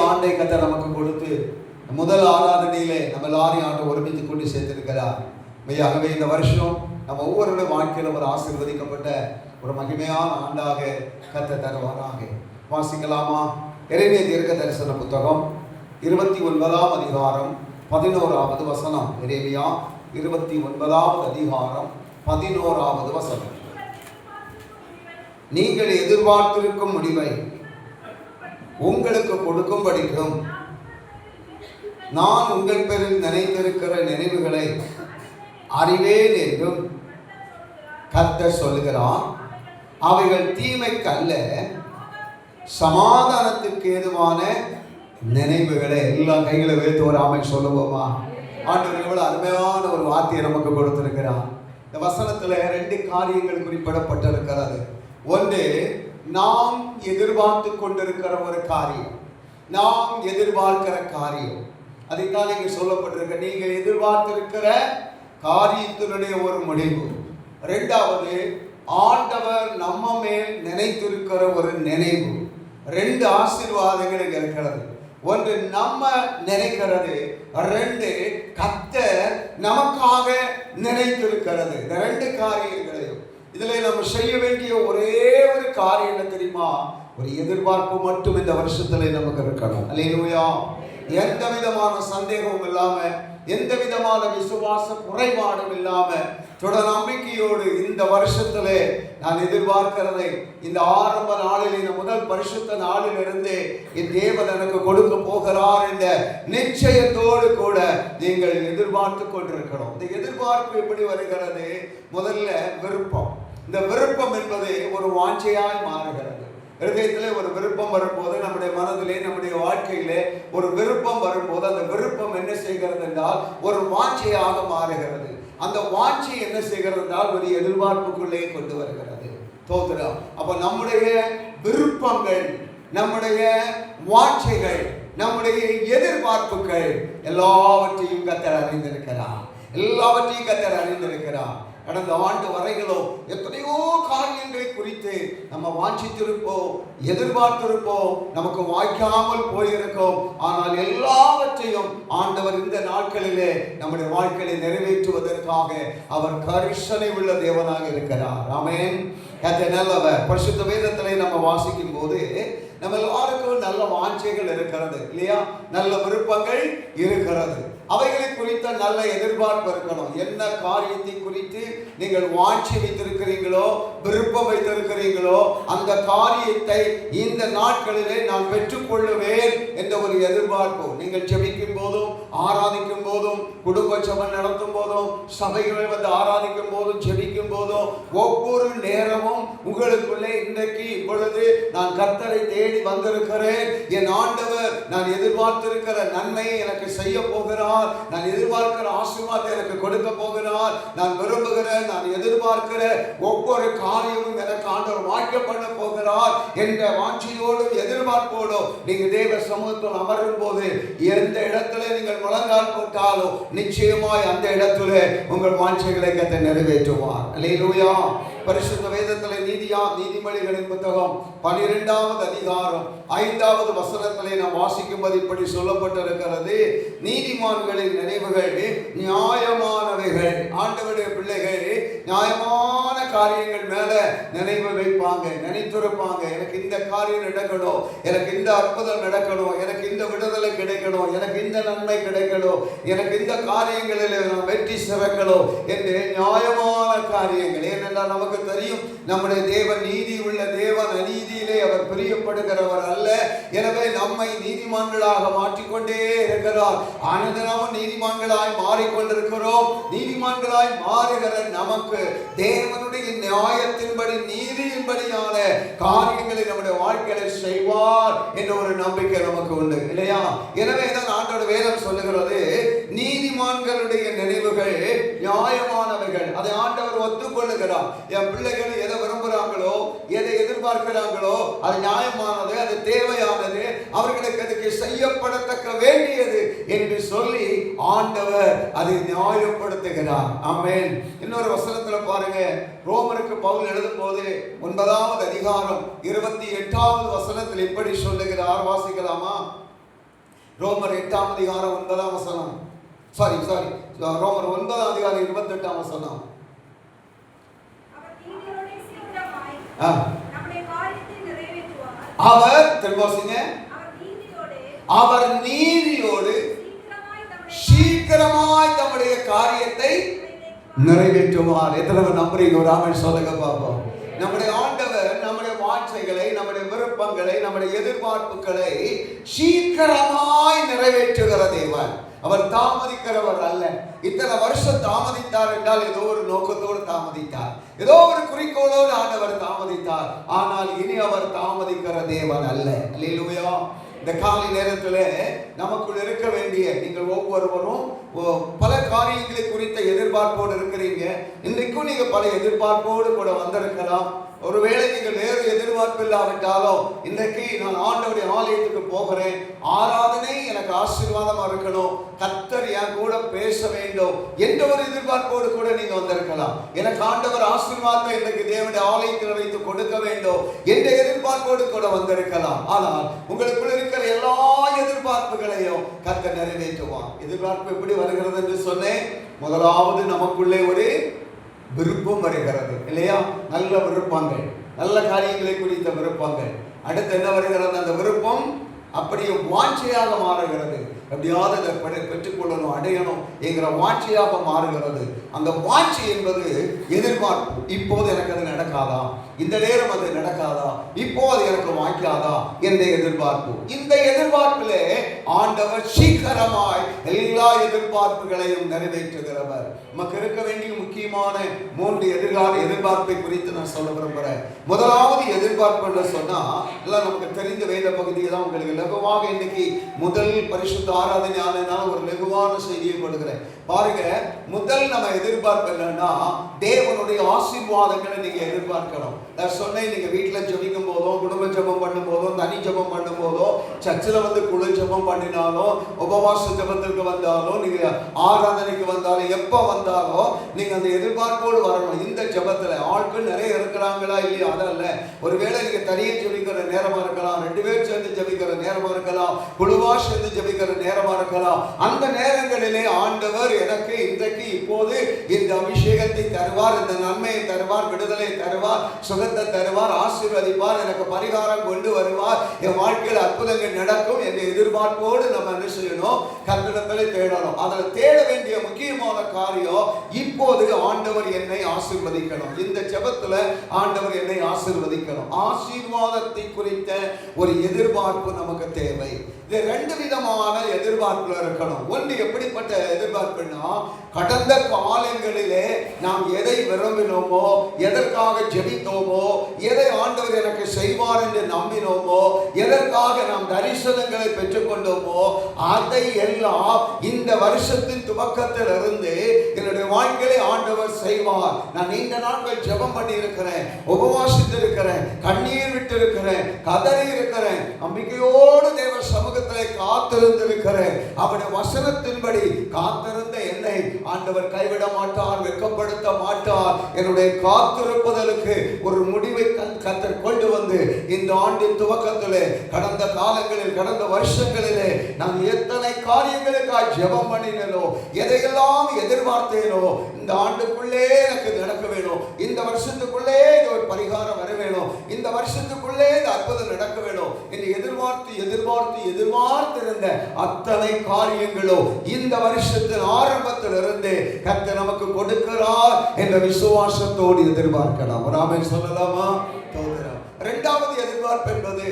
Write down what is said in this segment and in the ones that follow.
ஆண்டை கர்த்தர் நமக்கு கொடுத்து முதல் ஆராதனையிலே நம்ம எல்லாரையும் ஆண்டை ஒருமித்து கொண்டு சேர்த்திருக்கிறார். மெய்யாகவே இந்த வருஷம் நம்ம ஒவ்வொருடைய வாழ்க்கையிலும் ஒரு ஆசீர்வதிக்கப்பட்ட ஒரு மகிமையான ஆண்டாக கர்த்தர் தருவாராக. வாசிக்கலாமா? எரேமியா தீர்க்க தரிசன புத்தகம் 29ஆம் அதிகாரம் 11வது வசனம். எரேமியா 29வது அதிகாரம் 11வது வசனம். நீங்கள் எதிர்பார்த்திருக்கும் முடிவை உங்களுக்கு கொடுக்கும்படிக்கும் நான் உங்கள் பேரில் நினைத்திருக்கிற நினைவுகளை அறிவேன் என்றும் கர்த்தர் சொல்லுகிறான். அவைகள் தீமைக்கு அல்ல, சமாதானத்துக்கு ஏதுவான நினைவுகளை. எல்லா கைகளை வைத்து ஒரு ஆமென் சொல்லுவோமா? ஆண்டவர் எவ்வளவு அருமையான ஒரு வார்த்தையை நமக்கு கொடுத்திருக்கிறார். இந்த வசனத்துல 2 காரியங்கள் குறிப்பிடப்பட்டிருக்கிறது. ஒன்று, நாம் எதிர்பார்த்து கொண்டிருக்கிற ஒரு காரியம், நாம் எதிர்பார்க்கிற காரியம். அதைத்தான் இங்கே சொல்லப்பட்டிருக்க. நீங்கள் எதிர்பார்த்திருக்கிற காரியத்தினுடைய ஒரு முடிவு. 2வது, ஆண்டவர் நம்ம மேல் நினைத்திருக்கிற ஒரு நினைவு. 2 ஆசீர்வாதங்கள் இருக்கிறது. ஒன்று நம்ம நினைக்கிறது, 2 கர்த்தர் நமக்காக நினைத்திருக்கிறது. இந்த 2 காரியங்களையும் இதுல நம்ம செய்ய வேண்டிய ஒரே ஒரு காரியம் என்ன தெரியுமா? ஒரு எதிர்பார்ப்பு மட்டும் இந்த வருஷத்துல நமக்கு இருக்கணும். அல்லேலூயா. எந்த விதமான சந்தேகமும் இல்லாம, எந்த விதமான விசுவாச குறைபாடும் இல்லாம, தொடர் நம்பிக்கையோடு இந்த வருஷத்திலே நான் எதிர்பார்க்கிறதை இந்த ஆரம்ப நாளில், இந்த முதல் பரிசுத்த நாளிலிருந்து என் தேவன் எனக்கு கொடுக்க போகிறார் என்ற நிச்சயத்தோடு கூட நீங்கள் எதிர்பார்த்து கொண்டிருக்கணும். இந்த எதிர்பார்ப்பு எப்படி வருகிறது? முதல்ல விருப்பம். இந்த விருப்பம் என்பது ஒரு வாஞ்சையாய் மாறுகிறது. இருதயத்திலே ஒரு விருப்பம் வரும்போது, நம்முடைய மனதிலே, நம்முடைய வாழ்க்கையிலே ஒரு விருப்பம் வரும்போது, அந்த விருப்பம் என்ன செய்கிறது என்றால் ஒரு வாஞ்சையாக மாறுகிறது. அந்த வாஞ்சை என்ன செய்கிறது என்றால் ஒரு எதிர்பார்ப்புக்குள்ளே கொண்டு வருகிறது. தோத்திரம். அப்ப நம்முடைய விருப்பங்கள், நம்முடைய வாஞ்சைகள், நம்முடைய எதிர்பார்ப்புகள் எல்லாவற்றையும் கர்த்தர் அறிந்திருக்கிறார். எல்லாவற்றையும் கர்த்தர் அறிந்திருக்கிறார். கடந்த ஆண்டு வரைகளோ எத்தனையோ காரியங்களை குறித்து நம்ம வாஞ்சித்திருப்போம், எதிர்பார்த்திருப்போம், நமக்கு வாய்க்காமல் போயிருக்கோம். ஆனால் எல்லாவற்றையும் ஆண்டவர் இந்த நாட்களிலே நம்முடைய வாழ்க்கையை நிறைவேற்றுவதற்காக அவர் கரிசனை உள்ள தேவனாக இருக்கிறார். ஆமென். கர்த்தர் நல்லவர். பரிசுத்த வேதத்திலே நம்ம வாசிக்கும் போது நம்ம எல்லாருக்கும் நல்ல வாஞ்சைகள் இருக்கிறது இல்லையா? நல்ல விருப்பங்கள் இருக்கிறது. அவைகளை குறித்த நல்ல எதிர்பார்ப்பு இருக்கணும். என்ன காரியத்தை குறித்து நீங்கள் வாஞ்சி வைத்திருக்கிறீங்களோ, விருப்பம் வைத்திருக்கிறீங்களோ, அந்த காரியத்தை இந்த நாட்களிலே நான் பெற்றுக்கொள்ளுவேன் என்ற ஒரு எதிர்பார்ப்பு. நீங்கள் ஜெபிக்கும் போதும், ஆராதிக்கும் போதும், குடும்ப சபை நடத்தும் போதும், சபைகளை வந்து ஆராதிக்கும் போதும், ஜெபிக்கும் போதும், ஒவ்வொரு நேரமும் உங்களுக்குள்ளே இன்றைக்கு இப்பொழுது நான் கர்த்தரை தேடி வந்திருக்கிறேன், என் ஆண்டவர் நான் எதிர்பார்த்திருக்கிற நன்மையை எனக்கு செய்ய போகிறார், நான் எதிர்பார்க்கிற ஆசீர்வாதத்தை எனக்கு கொடுக்க போகிறார், நான் விரும்புகிறேன், நான் எதிர்பார்க்கிற ஒவ்வொரு காரியமும் எனக்கு ஆண்டவர் வாய்க்க பண்ண போகிறார் என்ற வாஞ்சையோடும் எதிர்பார்ப்போடும் நீங்க தேவ சமூகத்தில் அமரும் போது எந்த இடத்துல நீங்கள் முழங்கால் போட்டாலும் நிச்சயமாய் அந்த இடத்துல உங்கள் வாஞ்சைகளை கர்த்தர் நிறைவேற்றுவார். அல்லேலூயா. பரிசுத்த வேதத்திலே நீதிமொழிகளின் புத்தகம் 12வது அதிகாரம் 5வது வசனத்திலே நாம் வாசிக்கும்போது இப்படி சொல்லப்பட்டிருக்கிறது. நீதிமான்களின் நினைவுகள் நியாயமானவைகள். ஆண்டவருடைய பிள்ளைகள் நியாயமான காரியங்கள் மேல நினைவு வைப்பாங்க, நினைத்திருப்பாங்க. எனக்கு இந்த காரியம் நடக்கணும், எனக்கு இந்த அற்புதம் நடக்கணும், எனக்கு இந்த விடுதலை கிடைக்கணும், எனக்கு இந்த நன்மை கிடைக்கணும், எனக்கு இந்த காரியங்களில் நான் வெற்றி சிறக்கணும் என்று நியாயமான காரியங்கள். ஏனென்றால் நமக்கு தெரியும் நம்முடைய தேவன் நீதி உள்ள தேவன், அநீதியிலே அவர் பிரியப்படுகிறவர் அல்ல. எனவே நம்மை நீதிமான்களாக மாற்றிக்கொண்டே இருக்கிறார். அனுதினமும் நீதிமான்களாய் மாறிக்கொண்டிருக்கிறோம். நீதிமான்களாய் மாறுகிற நமக்கு தேவனுடைய நியாயத்தின்படி, நீதியின்படியான காரியங்களை நம்முடைய வாழ்க்கையில செய்வார் என்ற ஒரு நம்பிக்கை நமக்கு உண்டு இல்லையா? எனவே தான் ஆண்டோட வேதம் சொல்லுகிறது, நீதிமான்களுடைய நினைவுகள் நியாயமானவைகள். அதை ஆண்டவர் ஒத்துக்கொள்ளுகிறார். என் பிள்ளைகள் எதை விரும்புகிறாங்களோ, எதை எதிர்பார்க்கிறாங்களோ அது நியாயமானது, அது தேவையானது, அவர்களுக்கு அதுக்கு செய்யப்படத்தக்க வேண்டியது என்று சொல்லி ஆண்டவர் அதை நியாயப்படுத்துகிறார். ஆமென். இன்னொரு வசனத்துல பாருங்க, ரோமருக்கு பவுல் எழுதும் போது 9வது அதிகாரம் 28வது வசனத்தில் இப்படி சொல்லுகிறார். வாசிக்கலாமா? ரோமர் 8ஆம் அதிகாரம் 9ஆம் வசனம். சாரி ரோமர் 9ஆம் அதிகாரம் 28ஆம் வசனம். அவர் திருவாசிங்க, அவர் நீதியோடு சீக்கிரமாய் தம்முடைய காரியத்தை நிறைவேற்றுவார். எத்தனை நம்புறீங்க? ஒரு ஆமென் சொல்லுங்க பாப்போம். நம்முடைய ஆண்டவர் நம்முடைய வாஞ்சைகளை, நம்முடைய விருப்பங்களை, நம்முடைய எதிர்பார்ப்புகளை சீக்கிரமாய் நிறைவேற்றுகிற தேவன். அவர் தாமதிக்கிறவர் அல்ல. இத்தனை வருஷம் தாமதித்தார் என்றால் ஏதோ ஒரு நோக்கத்தோடு தாமதித்தார், ஏதோ ஒரு குறிக்கோளோடு ஆண்டவர் தாமதித்தார். ஆனால் இனி அவர் தாமதிக்கிற தேவன் அல்ல. அல்லேலூயா. இந்த காலை நேரத்தில் நமக்குள் இருக்க வேண்டிய நீங்கள் ஒவ்வொருவரும் பல காரியங்களை குறித்த எதிர்பார்ப்போடு இருக்கிறீங்க. இன்றைக்கும் நீங்க பல எதிர்பார்ப்போடு கூட வந்திருக்கலாம். ஒருவேளை நீங்கள் வேறு எதிர்பார்ப்பு இல்லாவிட்டாலும் இன்றைக்கு நான் ஆண்டவருடைய ஆலயத்துக்கு போகிறேன், ஆராதனை எனக்கு ஆசீர்வாதமா இருக்கணும், கர்த்தர் என் கூட பேச வேண்டும் என்ற ஒரு எதிர்பார்ப்போடு கூட நீங்க வந்திருக்கலாம். எனக்கு ஆண்டவர் ஆசீர்வாதத்தை இன்றைக்கு தேவனுடைய ஆலயத்தில் வைத்து கொடுக்க வேண்டும் என்ற எதிர்பார்ப்போடு கூட வந்திருக்கலாம். ஆனால் உங்களுக்குள்ள இருக்கிற எல்லா எதிர்பார்ப்புகளையும் கர்த்தர் நிறைவேற்றுவார். எதிர்பார்ப்பு எப்படி வருகிறது என்று சொன்னேன். முதலாவது நமக்குள்ளே ஒரு விருப்பம் வருகிறது இல்லையா? நல்ல விருப்பங்கள், நல்ல காரியங்களை குறித்த விருப்பங்கள். அடுத்து என்ன வருகிறது? அந்த விருப்பம் அப்படியே வாஞ்சையாக மாறுகிறது. எப்படியாவது அதை பெற்றுக்கொள்ளணும், அடையணும் என்கிற வாஞ்சையாக மாறுகிறது. அந்த வாஞ்சை என்பது எதிர்பார்ப்பு. இப்போது எனக்கு அது நடக்காதா, இந்த நேரம் அது நடக்காதா, இப்போது எனக்கு வாய்க்காதா என்ற எதிர்பார்ப்பு. இந்த எதிர்பார்ப்பிலே ஆண்டவர் சீக்கிரமாய் எல்லா எதிர்பார்ப்புகளையும் நிறைவேற்றுகிறவர். நமக்கு இருக்க வேண்டிய முக்கியமான 3 எதிர்பார்ப்பை குறித்து நான் சொல்ல விரும்புகிறேன். முதலாவது எதிர்பார்ப்பு என்று சொன்னா எல்லாம் நமக்கு தெரிந்த வேத பகுதியை தான் உங்களுக்கு லகுவாக இன்னைக்கு முதல் பரிசுத்த ஆராதனை ஆனாலும் ஒரு லகுவான செய்தியை கொடுக்கிறேன். பாருங்க, முதல் நம்ம எதிர்பார்ப்பு என்னன்னா தேவனுடைய ஆசீர்வாதங்களை நீங்க எதிர்பார்க்கணும். நான் சொன்னேன், நீங்க வீட்டுல ஜெபிக்கும் போதும், குடும்ப ஜெபம் பண்ணும் போதும், தனி ஜெபம் பண்ணும் போதும், சர்ச்சில் வந்து குழு ஜெபம் பண்ணினாலும், உபவாச ஜெபத்திற்கு வந்தாலும், நீங்க ஆராதனைக்கு வந்தாலும், எப்ப வந்தாலும் நீங்க அந்த எதிர்பார்ப்போடு வரணும். இந்த ஜெபத்துல ஆட்கள் நிறைய இருக்கிறாங்களா இல்லையா அதல்ல. ஒருவேளை நீங்க தனியே ஜெபிக்கிற நேரமா இருக்கலாம், 2 பேர் சேர்ந்து ஜெபிக்கிற நேரமா இருக்கலாம், குழுவா சேர்ந்து ஜெபிக்கிற நேரமா இருக்கலாம். அந்த நேரங்களிலே ஆண்டவர் எனக்கு இன்றைக்கு இப்போது இந்த அபிஷேகத்தை தருவார், இந்த நன்மையை தருவார், விடுதலை தருவார், சுகத்தை தருவார், ஆசீர்வதிப்பார், எனக்கு பரிகாரம் கொண்டு வருவார், என் வாழ்க்கையில் அற்புதங்கள் நடக்கும் என்ற எதிர்பார்ப்போடு நம்ம என்ன செய்யணும்? கர்த்தரிடத்தில் தேடணும். அதில் தேட வேண்டிய முக்கியமான காரியம், இப்போது ஆண்டவர் என்னை ஆசீர்வதிக்கணும். இந்த ஜெபத்தில் ஆண்டவர் என்னை ஆசீர்வதிக்கணும். ஆசீர்வாதத்தை குறித்த ஒரு எதிர்பார்ப்பு நமக்கு தேவை. இது 2 விதமான எதிர்பார்ப்புல இருக்கணும். ஒன்று எப்படிப்பட்ட எதிர்பார்ப்புன்னா, கடந்த காலங்களிலே நாம் எதை விரும்பினோமோ, எதற்காக ஜெபித்தோமோ, எதை ஆண்டவர் எனக்கு செய்வார் என்று நம்பினோமோ, எதற்காக நாம் தரிசனங்களை பெற்றுக்கொண்டோமோ, அதை எல்லாம் இந்த வருஷத்தின் துவக்கத்தில் இருந்து என்னுடைய வாழ்க்கையை ஆண்டவர் செய்வார். நான் நீண்ட நாட்கள் ஜெபம் பண்ணி இருக்கிறேன், உபவாசித்து இருக்கிறேன், கண்ணீர் விட்டு இருக்கிறேன், கதறி இருக்கிறேன், நம்பிக்கையோடு தேவ சமூகத்திலே காத்திருந்திருக்கிறேன். அவருடைய வசனத்தின்படி காத்திருந்த என்னை ஆண்டவர் கைவிட மாட்டார், வெட்கப்படுத்த மாட்டார். என்னுடைய காத்திருப்பதற்கு ஒரு முடிவை கர்த்தர் கொண்டு வந்து இந்த ஆண்டின் துவக்கத்திலே, கடந்த காலங்களில், கடந்த வருஷங்களிலே நான் எத்தனை காரியங்களுக்காக ஜெபம் பண்ணினேனோ, எதையெல்லாம் எதிர்பார்த்தேனோ, இந்த ஆண்டுக்குள்ளே எனக்கு நடக்க வேணும், இந்த வருஷத்துக்குள்ளே ஒரு பரிகாரம் வர வேணும், இந்த வருஷத்துக்குள்ளே இந்த அற்புதம் நடக்க வேணும் என்று எதிர்பார்த்து எதிர்பார்த்து எதிர்பார்த்திருந்த அத்தனை காரியங்களும் இந்த வருஷத்தின் ஆரம்பத்தில் இருந்து கர்த்தர் நமக்கு கொடுக்கிறார் என்ற விசுவாசத்தோடு எதிர்பார்க்கலாம். ஒரு ஆமென் சொல்லலாமா? இரண்டாவது எதிர்பார்ப்பு என்பது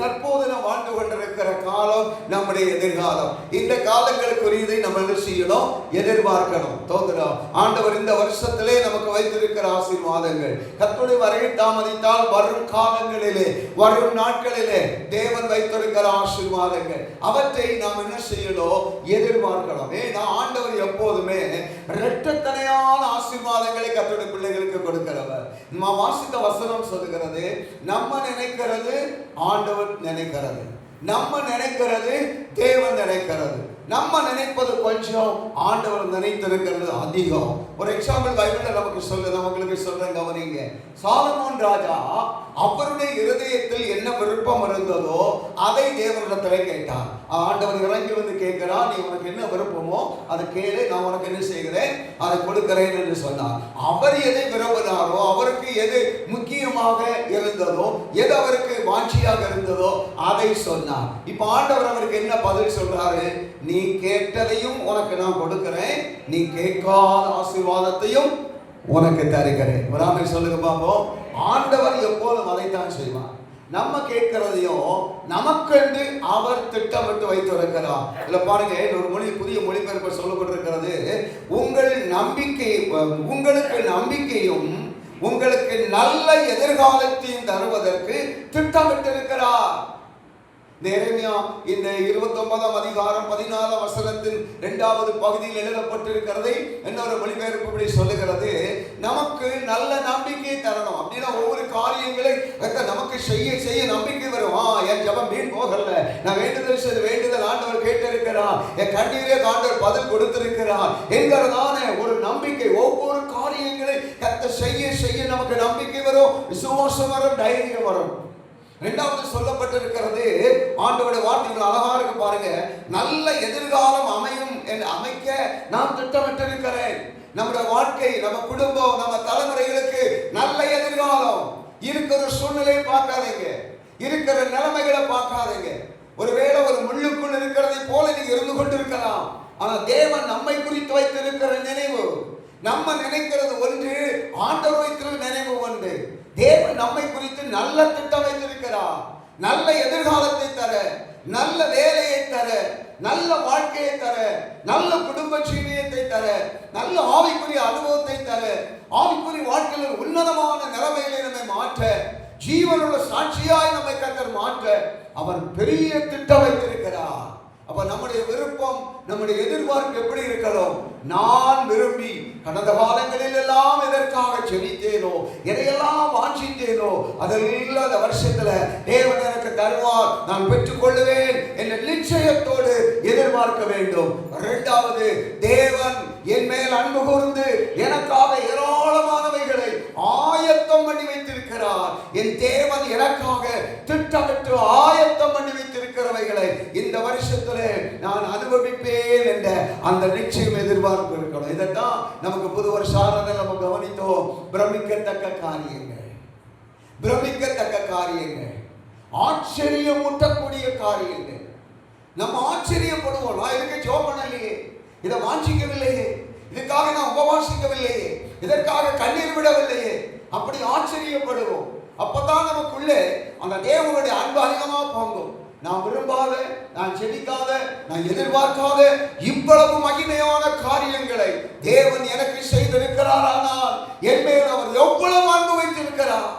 தற்போது நாம் வாழ்ந்து கொண்டிருக்கிற காலம், நம்முடைய எதிர்காலம். இந்த காலங்களுக்குரியதை நம்ம என்ன செய்யணும்? எதிர்பார்க்கணும். தோன்றா ஆண்டவர் இந்த வருஷத்திலே நமக்கு வைத்திருக்கிற ஆசீர்வாதங்கள், கர்த்தருடைய வருகை தாமதித்தால் வரும் காலங்களிலே, வரும் நாட்களிலே தேவன் வைத்திருக்கிற ஆசீர்வாதங்கள், அவற்றை நாம் என்ன செய்யணும்? எதிர்பார்க்கணும். ஏன்னா ஆண்டவர் எப்போதுமே இரட்டத்தனையான ஆசீர்வாதங்களை கர்த்தருடைய பிள்ளைகளுக்கு கொடுக்கிறவர். நாம் வாசித்த வசனம் சொல்லுகிறது, நம்ம நினைக்கிறது ஆண்டவர் நினைக்கிறது. நம்ம நினைக்கிறது தேவன் நினைக்கிறது. நம்ம நினைப்பது கொஞ்சம், ஆண்டவர் நினைத்திருக்கிறது அதிகம். ஒரு எக்ஸாம்பிள் பைபிள்ல நமக்கு சொல்றேன், கவனிங்க. சாலமோன் ராஜா அவருடைய இருதயத்தில் என்ன விருப்பம் இருந்ததோ அதை தேவனிடத்துல கேட்டார். ஆண்டவர் இறங்கி வந்து கேட்கிறார், நீ உனக்கு என்ன விருப்பமோ அதை கேளு, நான் உனக்கு என்ன செய்கிறேன் அதை கொடுக்கிறேன் என்று சொன்னார். அவர் எதை விரும்பினாரோ, அவருக்கு எது முக்கியமாக இருந்ததோ, எது அவருக்கு வாஞ்சியாக இருந்ததோ அதை சொன்னார். இப்ப ஆண்டவர் அவருக்கு என்ன பதில் சொல்றாரு? நீ கேட்டதையும் உனக்கு நான் கொடுக்கிறேன், நீ கேட்காத ஆசீர்வாதத்தையும் உனக்கு தருகிறேன். வராமை சொல்லுங்க பாப்போம். ஆண்டவர் எப்போதும் அதைத்தான் செய்வார். நம்ம கேட்கிறதையும் நமக்கென்று அவர் திட்டமிட்டு வைத்திருக்கிறார். இதுல பாருங்க, ஒரு புதிய மொழிபெயர்ப்பு சொல்லப்பட்டிருக்கிறது. உங்களுக்கு நம்பிக்கையும் உங்களுக்கு நல்ல எதிர்காலத்தையும் தருவதற்கு திட்டமிட்டிருக்கிறார். எரேமியா இந்த 29ஆம் அதிகாரம் 14ஆம் வசனத்தின் 2வது பகுதியில் எழுதப்பட்டிருக்கிறதை இன்னொரு மொழிபெயர்ப்பு சொல்லுகிறது. நமக்கு நல்ல நம்பிக்கை தரணும் அப்படின்னா ஒவ்வொரு காரியங்களை நமக்கு செய்ய நம்பிக்கை வரும். என் ஜெபம் வீண் போகல, நான் வேண்டுதல் ஆண்டவர் கேட்டிருக்கிறார், என் கண்ணீரே ஆண்டவர் பதில் கொடுத்திருக்கிறார் என்கிறதான ஒரு நம்பிக்கை. ஒவ்வொரு காரியங்களை செய்ய நமக்கு நம்பிக்கை வரும், விசுவாசம் வரும், தைரியம் வரும். இரண்டாவது சொல்லப்பட்டிருக்கிறது, ஆண்டவருடைய வார்த்தைகள் அழகா இருக்கு பாருங்க. நல்ல எதிர்காலம் அமைக்க நான் திட்டமிட்டிருக்கிறேன். நம்முடைய வாழ்க்கை, நம்ம குடும்பம், நம்ம தலைமுறைகளுக்கு நல்ல எதிர்காலம். இருக்கிற சூழ்நிலையை பார்க்காதீங்க, இருக்கிற நிலைமைகளை பார்க்காதீங்க. ஒருவேளை ஒரு முள்ளுக்குள் இருக்கிறதை போல நீங்க இருந்து கொண்டிருக்கலாம். ஆனா தேவன் நம்மை குறித்து வைத்திருக்கிற நினைவு, நம்ம நினைக்கிறது ஒன்று, ஆண்டவர் வைத்திருக்கிற நினைவு ஒன்று. தேவன் நம்மை குறித்து நல்ல திட்டம் வைத்திருக்கிறார். நல்ல எதிர்காலத்தை தர, நல்ல வேலையை தர, நல்ல வாழ்க்கையை தர, நல்ல குடும்ப ஜீவியத்தை தர, நல்ல ஆவிக்குரிய அனுபவத்தை தர, ஆவிக்குரிய வாழ்க்கையில் உன்னதமான நிலைமைகளை நம்மை மாற்ற, ஜீவனுள்ள சாட்சியாய் நம்மை கர்த்தர் மாற்ற அவர் பெரிய திட்டம் வைத்திருக்கிறார். அப்ப நம்முடைய விருப்பம், நம்முடைய எதிர்பார்ப்பு எப்படி இருக்கணும்? நான் விரும்பி கடந்த காலங்களில் எல்லாம் எதற்காக செபித்தேனோ, எதையெல்லாம் வாஞ்சித்தேனோ அதெல்லாம் அந்த வருஷத்துல தேவன் எனக்கு தருவார், நான் பெற்றுக் கொள்ளுவேன் என்ற நிச்சயத்தோடு எதிர்பார்க்க வேண்டும். இரண்டாவது, தேவன் என் மேல் அன்பு கூர்ந்து எனக்காக ஏராளமானவைகளை ஆயத்தம் பண்ணி வைத்திருக்கிறார். என் தேவன் எனக்காக திட்டமிட்டு ஆயத்தம் பண்ணி வைத்திருக்கிறவைகளை இந்த வருஷத்துல நான் அனுபவிப்பேன் என்ற அந்த நிச்சயம் எதிர்பார்ப்பு இருக்கணும். இதைத்தான் நமக்கு புது வருஷ ஆராதனையில் நம்ம கவனித்தோம். பிரமிக்கத்தக்க காரியங்கள், ஆச்சரியமூட்டக்கூடிய காரியங்கள். நம்ம ஆச்சரியப்படுவோம், நான் இதுக்கு ஜெபம் பண்ணலையே, இதை வாஞ்சிக்கவில்லையே, இதுக்காக நான் உபவாசிக்கவில்லையே, இதற்காக கண்ணீர் விடவில்லையே, அப்படி ஆச்சரியப்படுவோம். அப்பதான் நமக்குள்ளே அந்த தேவனுடைய அன்பு அதிகமா பொங்கும். நான் விரும்பாத, நான் செபிக்காத, நான் எதிர்பார்க்காத இவ்வளவு மகிமையான காரியங்களை தேவன் எனக்கு செய்திருக்கிறார். ஆனால் என் மேல் அவர் எவ்வளவு அன்பு வைத்திருக்கிறார்,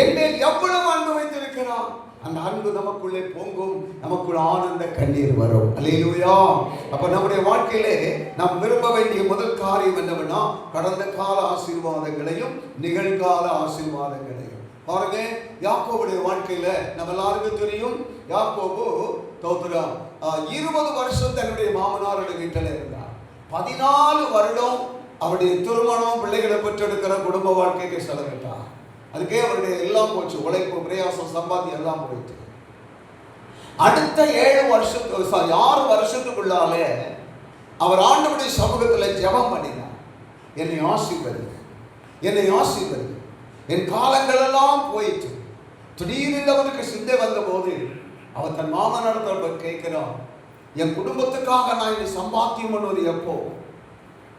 என் மேல் எவ்வளவு அன்பு வைத்திருக்கிறார். அந்த அன்பு நமக்குள்ளே பொங்கும், நமக்குள்ள ஆனந்த கண்ணீர் வரும். அல்லேலூயா. அப்ப நம்முடைய வாழ்க்கையிலே நாம் விரும்ப வேண்டிய முதல் காரியம் என்னவென்னா, கடந்த கால ஆசீர்வாதங்களையும் நிகழ்கால ஆசீர்வாதங்களையும். பாருங்க, யாக்கோபுடைய வாழ்க்கையில நம்ம எல்லாருக்கும் தெரியும், யாக்கோபு 20 வருஷம் தன்னுடைய மாமனாருடைய வீட்டில் இருந்தார். 14 வருடம் அவருடைய திருமணம், பிள்ளைகளை பெற்றெடுக்கிற குடும்ப வாழ்க்கைக்கு செலவிட்டார். அதுக்கே அவருடைய எல்லாம் போச்சு, உழைப்பு, பிரயாசம், சம்பாத்தியம் எல்லாம் போயிட்டு. அடுத்த 6 வருஷத்துக்குள்ளாலே அவர் ஆண்டவருடைய சமூகத்தில் ஜெபம் பண்ணினார். என்னை ஆசீர்வதி, என் காலங்கள் எல்லாம் போயிட்டு. திடீரென்று அவனுக்கு சிந்தை வந்த போது அவர் தன் மாமனார் கேட்கிறான், என் குடும்பத்துக்காக நான் இனி சம்பாத்தியம் பண்ணுவது எப்போ?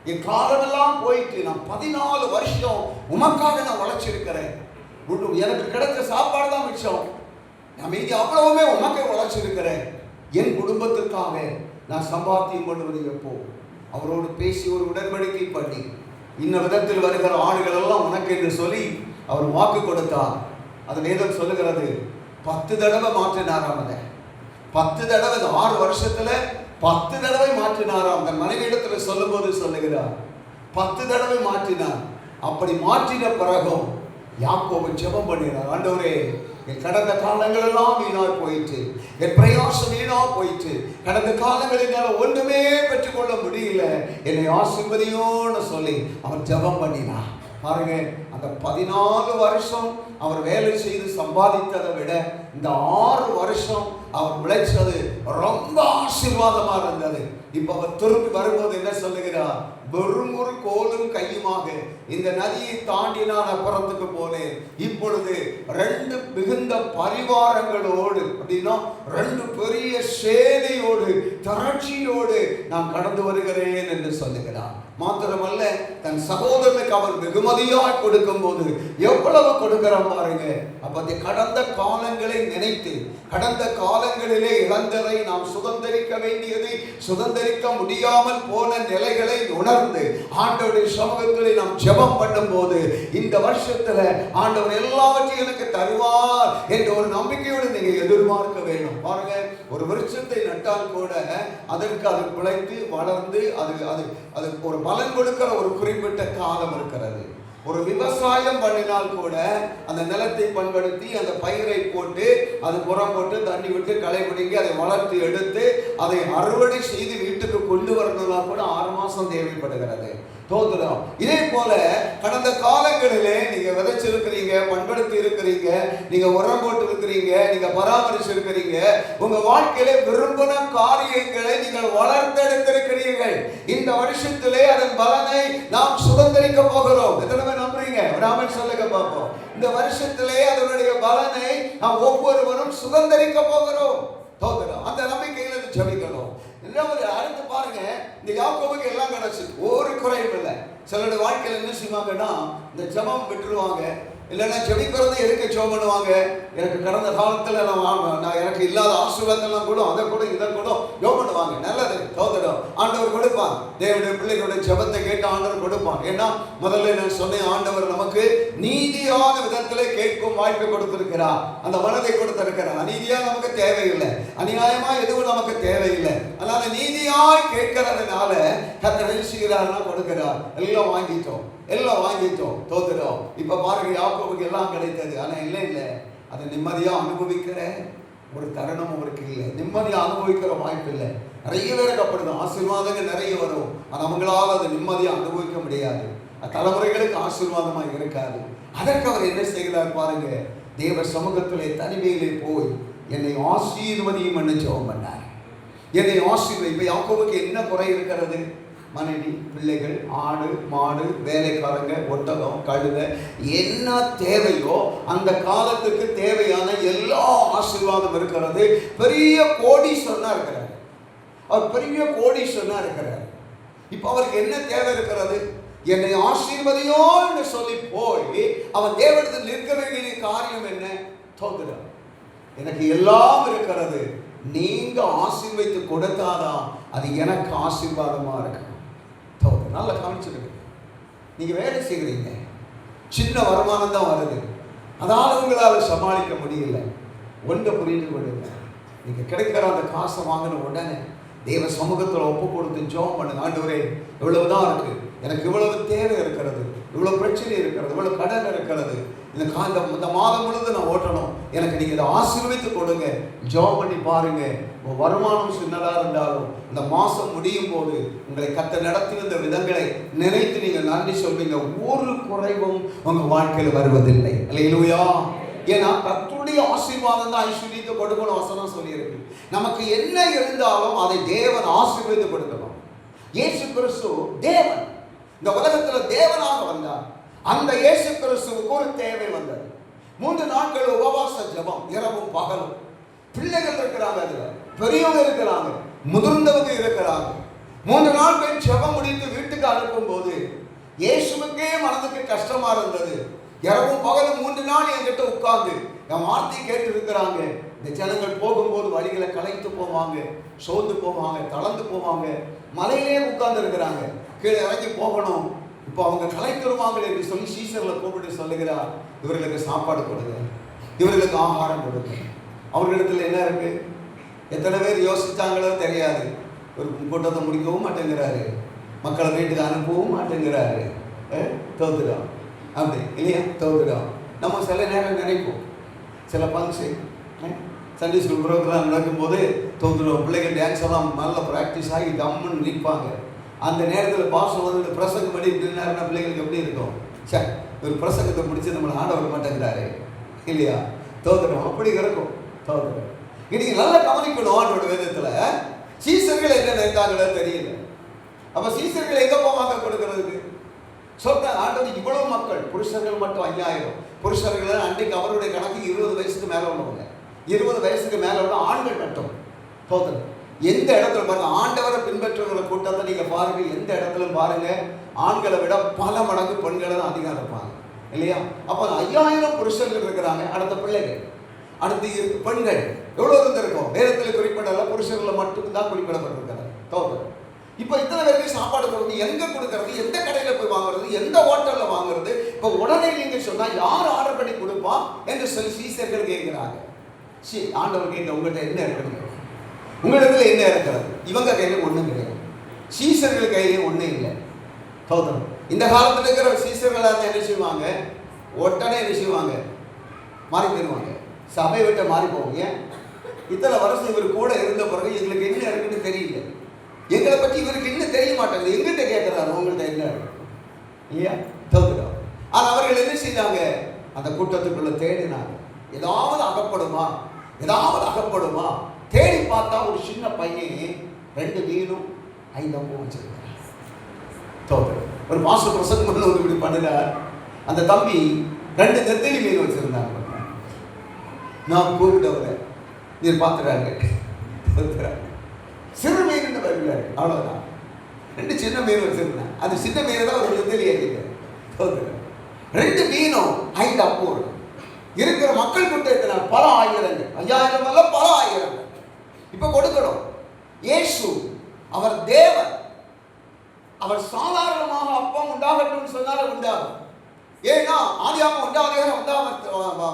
என் காலமெல்லாம் போயிட்டு, நான் 14 வருஷம் உமக்காக நான் உழைச்சிருக்கிறேன், எனக்கு கிடைச்ச சாப்பாடு தான் மிச்சம், நான் மீதி அவ்வளவுமே உமக்கே உழைச்சிருக்கிறேன், என் குடும்பத்திற்காக நான் சம்பாத்தியம் பண்ணுவது எப்போ? அவரோடு பேசி ஒரு உடன்படிக்கை பண்ணி, இன்ன விதத்தில் வருகிற ஆடுகள் எல்லாம் உனக்கு என்று சொல்லி அவர் வாக்கு கொடுத்தார். அது வேதம் சொல்லுகிறது, 10 தடவை மாற்றினாராம். அதை 10 தடவை, 6 வருஷத்துல 10 தடவை மாற்றினாராம். தன் மனைவியிடத்துல சொல்லும் போது சொல்லுகிறார், 10 தடவை மாற்றினார். அப்படி மாற்றின பிறகும் யாக்கோபு ஜெபம் பண்ணினார், ஆண்டவரே என் கடந்த காலங்கள் எல்லாம் வீணாய் போயிட்டு, என் பிரயாசம் வீணா போயிட்டு, கடந்த காலங்களில் என்னால் ஒன்றுமே பெற்றுக்கொள்ள முடியல, என்னை ஆசீர்வதியோன்னு சொல்லி அவர் ஜெபம் பண்ணினார். பாருங்க, அந்த 14 வருஷம் அவர் வேலை செய்து சம்பாதித்ததை விட இந்த 6 வருஷம் அவர் உழைச்சது ரொம்ப ஆசீர்வாதமா இருந்தது. இப்ப அவர் திரும்பி வரும்போது என்ன சொல்லுகிறார்? வெறும் ஒரு கோலும் கையுமாக இந்த நதியை தாண்டி நான் அப்புறத்துக்கு போனேன். இப்பொழுது 2 மிகுந்த பரிவாரங்களோடு, அப்படின்னா 2 பெரிய சேனையோடு, திரட்சியோடு நான் கடந்து வருகிறேன் என்று சொல்லுகிறார். மாத்திரமல்ல, தன் சகோதரனுக்கு அவர் வெகுமதியாய் கொடுக்கும் போது எவ்வளவு கொடுக்கிறான் பாருங்க. அப்ப கடந்த காலங்களை நினைத்து, கடந்த காலங்களிலே இழந்ததை, நாம் சுதந்திரிக்க வேண்டியதை சுதந்திரிக்க முடியாமல் போன நிலைகளை உணர்ந்து ஆண்டவருடைய சமூகத்திலே நாம் ஜெபம் பண்ணும் போது இந்த வருஷத்துல ஆண்டவர் எல்லாவற்றையும் எனக்கு தருவார் என்ற ஒரு நம்பிக்கையோடு நீங்க எதிர்பார்க்க வேண்டும். பாருங்க, ஒரு விருட்சத்தை நட்டால் கூட அதற்கு அது பிழைத்து வளர்ந்து அது ஒரு பலன் கொடுக்கிற ஒரு குறிப்பிட்ட காலம் இருக்கிறது. ஒரு விவசாயம் பண்ணினால் கூட அந்த நிலத்தை பண்படுத்தி அந்த பயிரை போட்டு அது உரம் போட்டு தண்ணி விட்டு களை பிடிங்கி அதை வளர்த்து எடுத்து அதை அறுவடை செய்து வீட்டுக்கு கொண்டு வரணும்னா கூட 6 மாசம் தேவைப்படுகிறது. தோத்துடும். இதே போல கடந்த காலங்களிலே நீங்க விதைச்சிருக்கிறீங்க, பண்படுத்தி இருக்கிறீங்க, நீங்க உரம் போட்டு இருக்கிறீங்க, நீங்க பராமரிச்சு இருக்கிறீங்க, உங்க வாழ்க்கையில விரும்பின காரியங்களை நீங்கள் வளர்த்தெடுத்திருக்கிறீர்கள். இந்த வருஷத்திலே அதன் பலனை நாம் சுதந்திரிக்க போகிறோம். எத்தனை பேர் நம்புறீங்க? ராமன் சொல்லுங்க பார்ப்போம். இந்த வருஷத்திலே அதனுடைய பலனை நாம் ஒவ்வொருவரும் சுதந்திரிக்க போகிறோம். தோத்துடும். அந்த நம்பிக்கையில ஜெபிக்கணும். அடுத்து பாருங்க, இந்த யாக்கோபுக்கு எல்லாம் கிடைச்சு, ஒரு குறையும் இல்லை. சிலருடைய வாழ்க்கையில் என்ன செய்வாங்கன்னா, இந்த ஜெபம் விட்டுருவாங்க, இல்லைன்னா ஜெபிக்கிறது எதுக்கு ஜெபம் பண்ணுவாங்க? எனக்கு கடந்த காலத்தில் நான் எனக்கு இல்லாத ஆசீர்வாதம்லாம் கூட அதை கூட இதை கூட ஜெபம் பண்ணுவாங்க. நல்லது, தோத்துடும். ஆண்டவர் கொடுப்பான். தேவனுடைய பிள்ளைகளுடைய ஜெபத்தை கேட்டு ஆண்டவர் கொடுப்பான். ஏன்னா முதல்ல நான் சொன்னேன், ஆண்டவர் நமக்கு நீதியான விதத்தில் கேட்கும் வாய்ப்பை கொடுத்திருக்கிறார், அந்த மனதை கொடுத்திருக்கிறார். அநீதியா நமக்கு தேவையில்லை, அநியாயமா எதுவும் நமக்கு தேவையில்லை. அதனால நீதியாய் கேட்கறதுனால கர்த்தர் என்ன செய்கிறார்னா கொடுக்கிறார். எல்லாம் வாங்கிட்டோம், தோத்துடும். இப்ப பாருங்க, யாக்கோபுக்கு எல்லாம் கிடைத்தது. ஆனா இல்லை, அதை நிம்மதியா அனுபவிக்கிற ஒரு தருணம் அவருக்கு இல்லை. நிம்மதியா அனுபவிக்கிற வாய்ப்பு இல்லை. நிறைய பேருக்கு அப்படிதான். ஆசீர்வாதங்கள் நிறைய வரும், ஆனா அவங்களால அதை நிம்மதியா அனுபவிக்க முடியாது. தலைமுறைகளுக்கு ஆசீர்வாதமா இருக்காது. அதற்கு அவர் என்ன செய்கிறார் பாருங்க, தேவ சமூகத்திலே தனிமையிலே போய் என்னை ஆசீர்வதியும் என்று ஜெபம் பண்ணார். என்னை ஆசீர்வதி. இப்ப யாக்கோபுக்கு என்ன குறை இருக்கிறது? மனைவி, பிள்ளைகள், ஆடு, மாடு, வேலைக்காரங்க, ஒட்டகம், கழுதை, என்ன தேவையோ அந்த காலத்துக்கு தேவையான எல்லா ஆசீர்வாதம் இருக்கிறது. பெரிய கோடீஸ்வரனா இருக்கிறார். அவர் பெரிய கோடீஸ்வரனா இருக்கிறார். இப்ப அவருக்கு என்ன தேவை இருக்கிறது? என்னை ஆசீர்வதியோ என்று சொல்லி போய் அவன் தேவனிடத்தில் நிற்க வேண்டிய காரியம் என்ன? தோத்துறார். எனக்கு எல்லாம் இருக்கிறது, நீங்க ஆசீர்வதித்து கொடுத்தாதான் அது எனக்கு ஆசீர்வாதமா இருக்கு. நல்லா கவனிச்சிருக்கு. நீங்க வேலை செய்கிறீங்க, சின்ன வருமானம் தான் வருது, அதால உங்களால் சமாளிக்க முடியல. ஒன்றை புரிந்து கொள்ளுங்க, நீங்க கிடைக்கிற அந்த காசை வாங்கின உடனே தேவ சமூகத்தில் ஒப்பு கொடுத்து ஜெபம் பண்ணுங்க. ஆண்டவரே, இவ்வளவுதான் இருக்கு, எனக்கு இவ்வளவு தேவை இருக்கிறது, இவ்வளவு பிரச்சனை இருக்கிறது, இவ்வளவு கடன் இருக்கிறது, இந்த மாதம் முழுது நான் ஓட்டணும், எனக்கு நீங்க இதை ஆசீர்வதித்து கொடுங்க. ஜெபம் பண்ணி பாருங்க. வருமானம் சின்னதா இருந்தாலும் இந்த மாசம் முடியும் போது உங்களை கர்த்தர் நடத்தின விதங்களை நினைத்து நீங்க நன்றி சொல்வீங்க. ஒரு குறைவும் உங்க வாழ்க்கையில் வருவதில்லை. அல்லேலூயா. ஏன்னா கர்த்தருடைய ஆசீர்வாதம் தான் ஐஸ்வர்யத்தை கொடுக்கணும் வசனம் சொல்லியிருக்கு. நமக்கு என்ன இருந்தாலும் அதை தேவன் ஆசீர்வதித்து கொடுக்கணும். இயேசு கிறிஸ்து தேவன், இந்த உலகத்துல தேவனாக வந்தார். அந்த இயேசு கிறிஸ்துவுக்கு ஒரு தேவை வந்தது. 3 நாட்கள் உபவாச ஜெபம், இரவும் பகலும். பிள்ளைகள் இருக்கிறாங்க, அதுல பெரியவங்க இருக்கிறாங்க, முதிர்ந்தவங்க இருக்கிறாங்க. 3 நாட்கள் ஜெபம் முடித்து வீட்டுக்கு அனுப்பும் போது இயேசுவுக்கே மனதுக்கு கஷ்டமா இருந்தது. இரவும் பகலும் 3 நாள் என்கிட்ட உட்கார்ந்து என் வார்த்தை கேட்டு இருக்கிறாங்க. இந்த ஜனங்கள் போகும்போது வழிகளை களைத்து போவாங்க, சோர்ந்து போவாங்க, தளர்ந்து போவாங்க. மலையிலே உட்கார்ந்து இருக்கிறாங்க, கீழே இறங்கி போகணும். இப்போ அவங்க களைத்துருவாங்க என்று சொல்லி சீசர்களை கூப்பிட்டு சொல்லுகிறார், இவர்களுக்கு சாப்பாடு கொடுங்க, இவர்களுக்கு ஆகாரம் கொடுங்க. அவர்களிடத்தில் என்ன இருக்கு? எத்தனை பேர் யோசிச்சாங்களோ தெரியாது. ஒரு கூட்டத்தை முடிக்கவும் மாட்டேங்கிறாரு, மக்களை வீட்டுக்கு அனுப்பவும் மாட்டேங்கிறாரு. தோத்துடும் அப்படி இல்லையா? தோத்துடும். நம்ம சில நேரம் நினைப்போம், சில ஃபங்க்ஷன் சண்டே ஸ்கூல் ப்ரோக்ராம் நடக்கும்போது தோன்றும் பிள்ளைகள் டான்ஸ் எல்லாம் நல்லா ப்ராக்டிஸ் ஆகி கம்முன்னு நிற்பாங்க. அந்த நேரத்தில் பாஸ்டர் வந்து பிரசங்கம் பண்ணி நின்னாருன்னா பிள்ளைகளுக்கு எப்படி இருக்கும்? சார் ஒரு பிரசங்கத்தை முடிச்சு நம்மளை ஆட வர மாட்டேங்கிறாரு இல்லையா? தோத்துடும். அப்படி இருக்கும். தோத்துடும். இன்னைக்கு நல்லா கவனிக்கணும். ஆண்டோட வேதத்தில் சீசர்கள் என்ன நினைத்தாங்களோ தெரியல. அப்போ சீசர்கள் எங்கே போவாங்க கொடுக்கறதுக்கு? சொல்றாங்க ஆண்டவர் இவ்வளவு மக்கள், புருஷர்கள் மட்டும் 5000 புருஷர்கள். அன்றைக்கு அவருடைய கணக்கு 20 வயசுக்கு மேலே உள்ளவங்க, 20 வயசுக்கு மேலே உள்ள ஆண்கள் மட்டும். தோத்துடும். எந்த இடத்துல பாருங்க, ஆண்டவரை பின்பற்றுகிற கூட்டத்தை நீங்க பாருங்க, எந்த இடத்துல பாருங்க, ஆண்களை விட பல மடங்கு பெண்களை தான் அதிகம் இருப்பாங்க இல்லையா? அப்போ 5000 புருஷர்கள் இருக்கிறாங்க. அடுத்த பிள்ளைகள், அடுத்து பெண்கள் எவ்வளவு இருந்திருக்கும்? வேதத்தில் குறிப்பிடல, புருஷர்கள் மட்டும்தான் குறிப்பிடப்பட்டிருக்கிறார். தோத்துடும். இப்போ இத்தனை பேருக்கு சாப்பாடு கொடுத்து எங்க கொடுக்கறது? எந்த கடையில போய் வாங்குறது? எந்த ஹோட்டல்ல வாங்குறது? இப்போ உடனே நீங்க சொன்னா யார் ஆர்டர் பண்ணி கொடுப்பா என்று சொல்லி சீசர்கள் கேட்கிறாங்க. ஆண்டவர் கேட்க, உங்கள்கிட்ட என்ன இருக்கிறது? உங்களிடத்துல என்ன இருக்கிறது? இவங்க கையில ஒண்ணும் கிடையாது, சீசர்கள் கையிலே ஒண்ணும் இல்லை. தோத்துடும். இந்த காலத்துல இருக்கிற சீசர்களா இருந்தா என்ன செய்வாங்க? உடனே என்ன செய்வாங்க? மாறி போயிருவாங்க, சபை விட்ட மாறி போவாங்க. இத்தனை வருஷம் இவர் கூட இருந்த பிறகு எங்களுக்கு என்ன இருக்குன்னு தெரியல, எங்களை பற்றி இவருக்கு இன்னும் தெரிய மாட்டாங்க. எங்கிட்ட கேட்கிறாரு, உங்கள்கிட்ட என்ன இல்லையா? தோத்துடும். ஆனால் அவர்கள் என்ன செய்தாங்க? அந்த கூட்டத்துக்குள்ள தேடினாங்க, ஏதாவது அகப்படுமா, ஏதாவது அகப்படுமா. தேடி பார்த்தா ஒரு சின்ன பையன் 2 மீனும் 5 அம்பும் வச்சிருக்காங்க. தோத்துடும். ஒரு மாசம் பிரசங்கம் பண்ண ஒரு இப்படி பண்ணினார். அந்த தம்பி 2 நெத்தலி மீன் வச்சிருந்தாங்க. நான் கூப்பிட்டவரை நீர் பார்த்துறாங்க, சிறு மீன் வருகிறாரு, அவ்வளவுதான். 2 சின்ன மீன் வச்சிருந்தேன். அந்த சின்ன மீன் தான் ஒரு நெத்தலி ஏறிட்டார். 2 மீனும் 5 அப்பூர் இருக்கிற மக்கள் கூட்டத்தில் பல ஆயிரங்கள், 5000 அல்ல பல ஆயிரங்கள். இப்ப கொடுக்கணும். இயேசு அவர் தேவன், அவர் சாதாரணமாக அப்பம் உண்டாகட்டும் சொன்னால உண்டாகும். ஏன்னா ஆதியாகமம் உண்டாக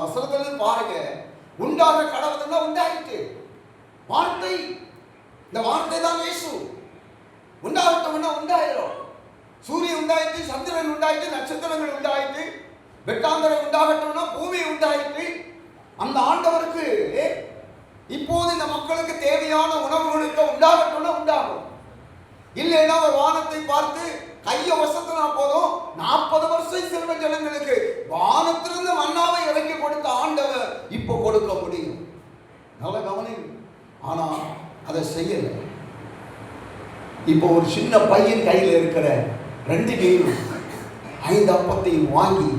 வசனத்துல பாருங்க, உண்டாக கடவுள் தான் உண்டாயிட்டு. வார்த்தை, இந்த வார்த்தை தான் இயேசு. உண்டாகட்டும்னா உண்டாயிரும். சூரியன் உண்டாயிட்டு, சந்திரன் உண்டாயிட்டு, நட்சத்திரங்கள் உண்டாயிட்டு, வெட்டாந்தரம் உண்டாகட்டும்னா பூமி உண்டாயிட்டு. அந்த ஆண்டவருக்கு இப்போது இந்த மக்களுக்கு தேவையான உணவுகளுக்கு உண்டாகட்டும்னா உண்டாகும். இல்லைன்னா ஒரு வானத்தை பார்த்து கைய வசத்தினா போதும் 40 வருஷம் செல்வ ஜனங்களுக்கு வானத்திலிருந்து மன்னாவை இறக்கி கொடுத்த ஆண்டவர் இப்போ கொடுக்க முடியும். நல்ல கவனி. ஆனா அதை செய்யல. இப்போ ஒரு சின்ன பையன் கையில் இருக்கிற 2 மீனும் 5 அப்பத்தையும் வாங்கி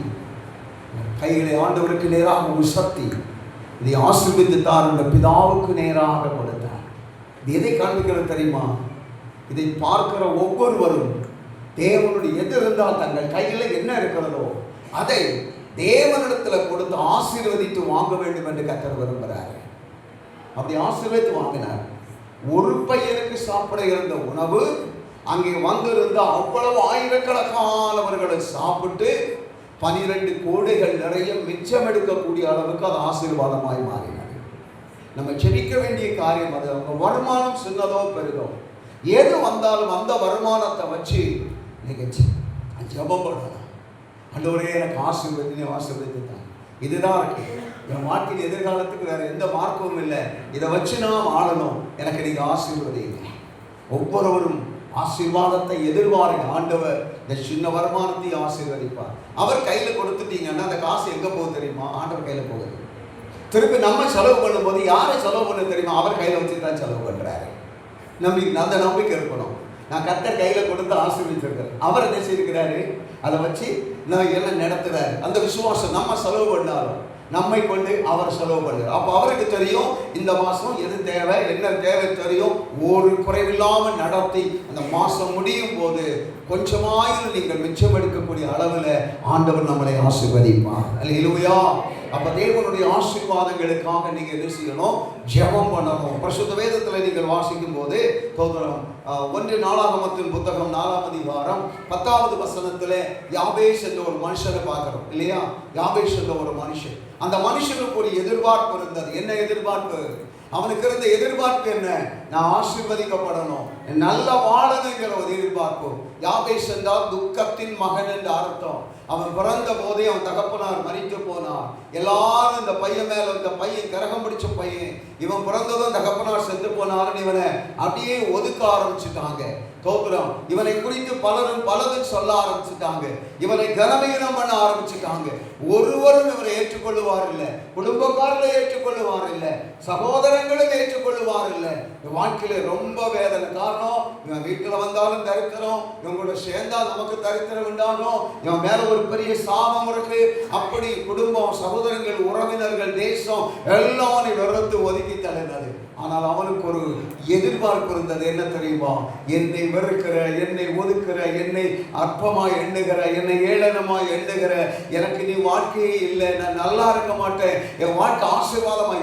கைகளை ஆண்டவருக்கு நேராக உசத்தி இதை ஆசீர்வதித்தார். அந்த பிதாவுக்கு நேராக கொடுத்தார். இது எதை காண்பிக்கிறது தெரியுமா? இதை பார்க்கிற ஒவ்வொருவரும் தேவனுடைய எது இருந்தால் தங்கள் கையில் என்ன இருக்கிறதோ அதை தேவனிடத்தில் கொடுத்து ஆசீர்வதித்து வாங்க வேண்டும் என்று கர்த்தர் விரும்புகிறார். அப்படி ஆசீர்வதித்து வாங்கினார். ஒரு பையனுக்கு சாப்பிட இருந்த உணவு அங்கே வந்திருந்த அவ்வளவு ஆயிரக்கணக்கானவர்களை சாப்பிட்டு 12 கோடைகள் நிறைய மிச்சம் எடுக்கக்கூடிய அளவுக்கு அது ஆசீர்வாதமாய் மாறினது. நம்ம ஜெபிக்க வேண்டிய காரியம் அது. அவங்க வருமானம் சின்னதோ பெரிதோ எது வந்தாலும் அந்த வருமானத்தை வச்சு நீங்க ஜெபம் பண்ணலாம். ஆண்டவரே எனக்கு ஆசீர்வதித்தான். இதுதான் இருக்கு என் வாழ்க்கையின் எதிர்காலத்துக்கு வேற எந்த மார்க்கமும் இல்லை. இதை வச்சு நான் ஆளணும், எனக்கு நீங்க ஆசீர்வதிங்க. ஒவ்வொருவரும் ஆசீர்வாதத்தை எதிர்பாருங்க. ஆண்டவர் இந்த சின்ன வருமானத்தை ஆசீர்வதிப்பார். அவர் கையில கொடுத்துட்டீங்கன்னா அந்த காசு எங்க போகுது தெரியுமா? ஆண்டவர் கையில போகுது. திருப்பி நம்ம செலவு பண்ணும்போது யாரை செலவு பண்ண தெரியுமா? அவர் கையில வச்சு தான் செலவு பண்றாரு. அந்த நம்பிக்கை இருக்கணும். நான் கர்த்தர் கையில கொடுத்து ஆசீர்வதிச்சிருக்கிறேன். அவர் என்ன செய்திருக்கிறாரு? அதை வச்சு நான் எல்லாம் நடத்துறாரு. அந்த விசுவாசம் நம்ம செலவு பண்ணாலும் நம்மை கொண்டு அவர் செலவு பண்ணுறார். அப்போ அவருக்கு தெரியும் இந்த மாதம் எது தேவை, என்ன தேவை தெரியும். ஒரு குறைவில்லாமல் நடத்தி அந்த மாதம் முடியும் போது கொஞ்சமாயிலும் நீங்கள் மிச்சம் எடுக்கக்கூடிய அளவில் ஆண்டவர் நம்மளை ஆசீர்வதிப்பார். அல்லேலூயா. அப்போ தேவனுடைய ஆசீர்வாதங்களுக்காக நீங்கள் என்ன செய்யணும்? ஜெபம் பண்ணணும். பரிசுத்த வேதத்தில் நீங்கள் வாசிக்கும் போது 1 நாளாகமத்தின் புத்தகம் 4ஆம் அதிகாரம் 10வது வசனத்தில் யாபேஸ் என்ற ஒரு மனுஷனை பார்க்கிறோம் இல்லையா? யாபேஸ் என்ற ஒரு மனுஷன். அந்த மனுஷனுக்கு ஒரு எதிர்பார்ப்பு இருந்தது. என்ன எதிர்பார்ப்பு? அவனுக்கு இருந்த எதிர்பார்ப்பு என்ன? நான் ஆசீர்வதிக்கப்படணும், நல்ல வாழணுங்கிற ஒரு எதிர்பார்ப்பு. யாபேஸ் என்றால் துக்கத்தின் மகன் என்று அர்த்தம். அவன் பிறந்த போதே அவன் தகப்பனார் மரித்து போனார். எல்லாரும் இந்த பையன் மேல, இந்த பையன் கரகம் பிடிச்ச பையன், இவன் பிறந்ததும் தகப்பனார் செத்து போனாருன்னு இவனை அப்படியே ஒதுக்க ஆரம்பிச்சுட்டாங்க. தோத்திரம். இவனை குறித்து பலரும் பலதும் சொல்ல ஆரம்பிச்சுட்டாங்க. இவனை கனவீனம் பண்ண ஆரம்பிச்சுட்டாங்க. ஒருவரும் இவரை ஏற்றுக்கொள்ளுவார் இல்லை, குடும்பக்காரர்கள் ஏற்றுக்கொள்ளுவார் இல்லை, சகோதரங்களும் ஏற்றுக்கொள்ளுவார் இல்லை. வாழ்க்கையில ரொம்ப வேதனை. காரணம், இவன் வீட்டுல வந்தாலும் தரித்திரம், இவங்களோட சேர்ந்தா நமக்கு தரித்திரம் உண்டாகும், இவன் மேல ஒரு பெரிய சாபம் இருக்கு. அப்படி குடும்பம், சகோதரங்கள், உறவினர்கள், தேசம் எல்லாம் வெறுத்து ஒதுக்கி தள்ளினது. ஆனால் அவனுக்கு ஒரு எதிர்பார்ப்பு இருந்தது. என்ன தெரியுமா? என்னை வெறுக்கிற, என்னை ஒதுக்குற, என்னை அற்பமாய் எண்ணுகிற, என்னை ஏளனமாய் எண்ணுகிற, எனக்கு நீ வாழ்க்கையே இல்லை, நான் நல்லா இருக்க மாட்டேன், என் வாழ்க்கை ஆசீர்வாதமா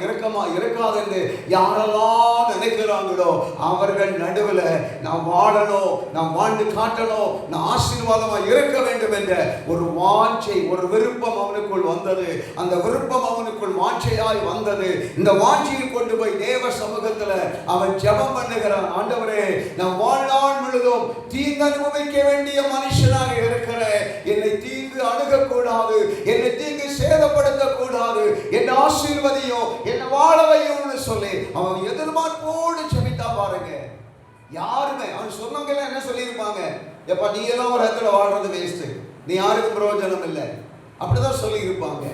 இருக்காது என்று யாரெல்லாம் நினைக்கிறாங்களோ அவர்கள் நடுவில் நான் வாழணும், நான் வாழ்ந்து காட்டணும், நான் ஆசீர்வாதமா இருக்க வேண்டும் என்ற ஒரு வாஞ்சை, ஒரு விருப்பம் அவனுக்குள் வந்தது. அந்த விருப்பம் அவனுக்குள் வாஞ்சையாய் வந்தது. இந்த வாஞ்சையை கொண்டு போய் தேவ சமூகத்துல அவன் ஜெபம் பண்ணுகிறான். ஆண்டவரே, நான் வாழ்நாள் முழுதும் தீங்கு அனுபவிக்க வேண்டிய மனுஷனாக இருக்கிறேன், என்னை தீங்கு அணுகக்கூடாது, என்னை தீங்கு சேதப்படுத்த கூடாது, என்னை ஆசீர்வதியும், என்னை வாழவையும்னு சொல்லி அவன் எதிர்பார்ப்போடு ஜெபித்தா பாருங்க. யாருமே அவன் சொன்னவங்க எல்லாம் என்ன சொல்லியிருப்பாங்க? எப்ப நீ எல்லாம் ஒரு இடத்துல வாழ்றது வேஸ்ட், நீ யாருக்கும் பிரயோஜனம் இல்லை, அப்படிதான் சொல்லி இருப்பாங்க.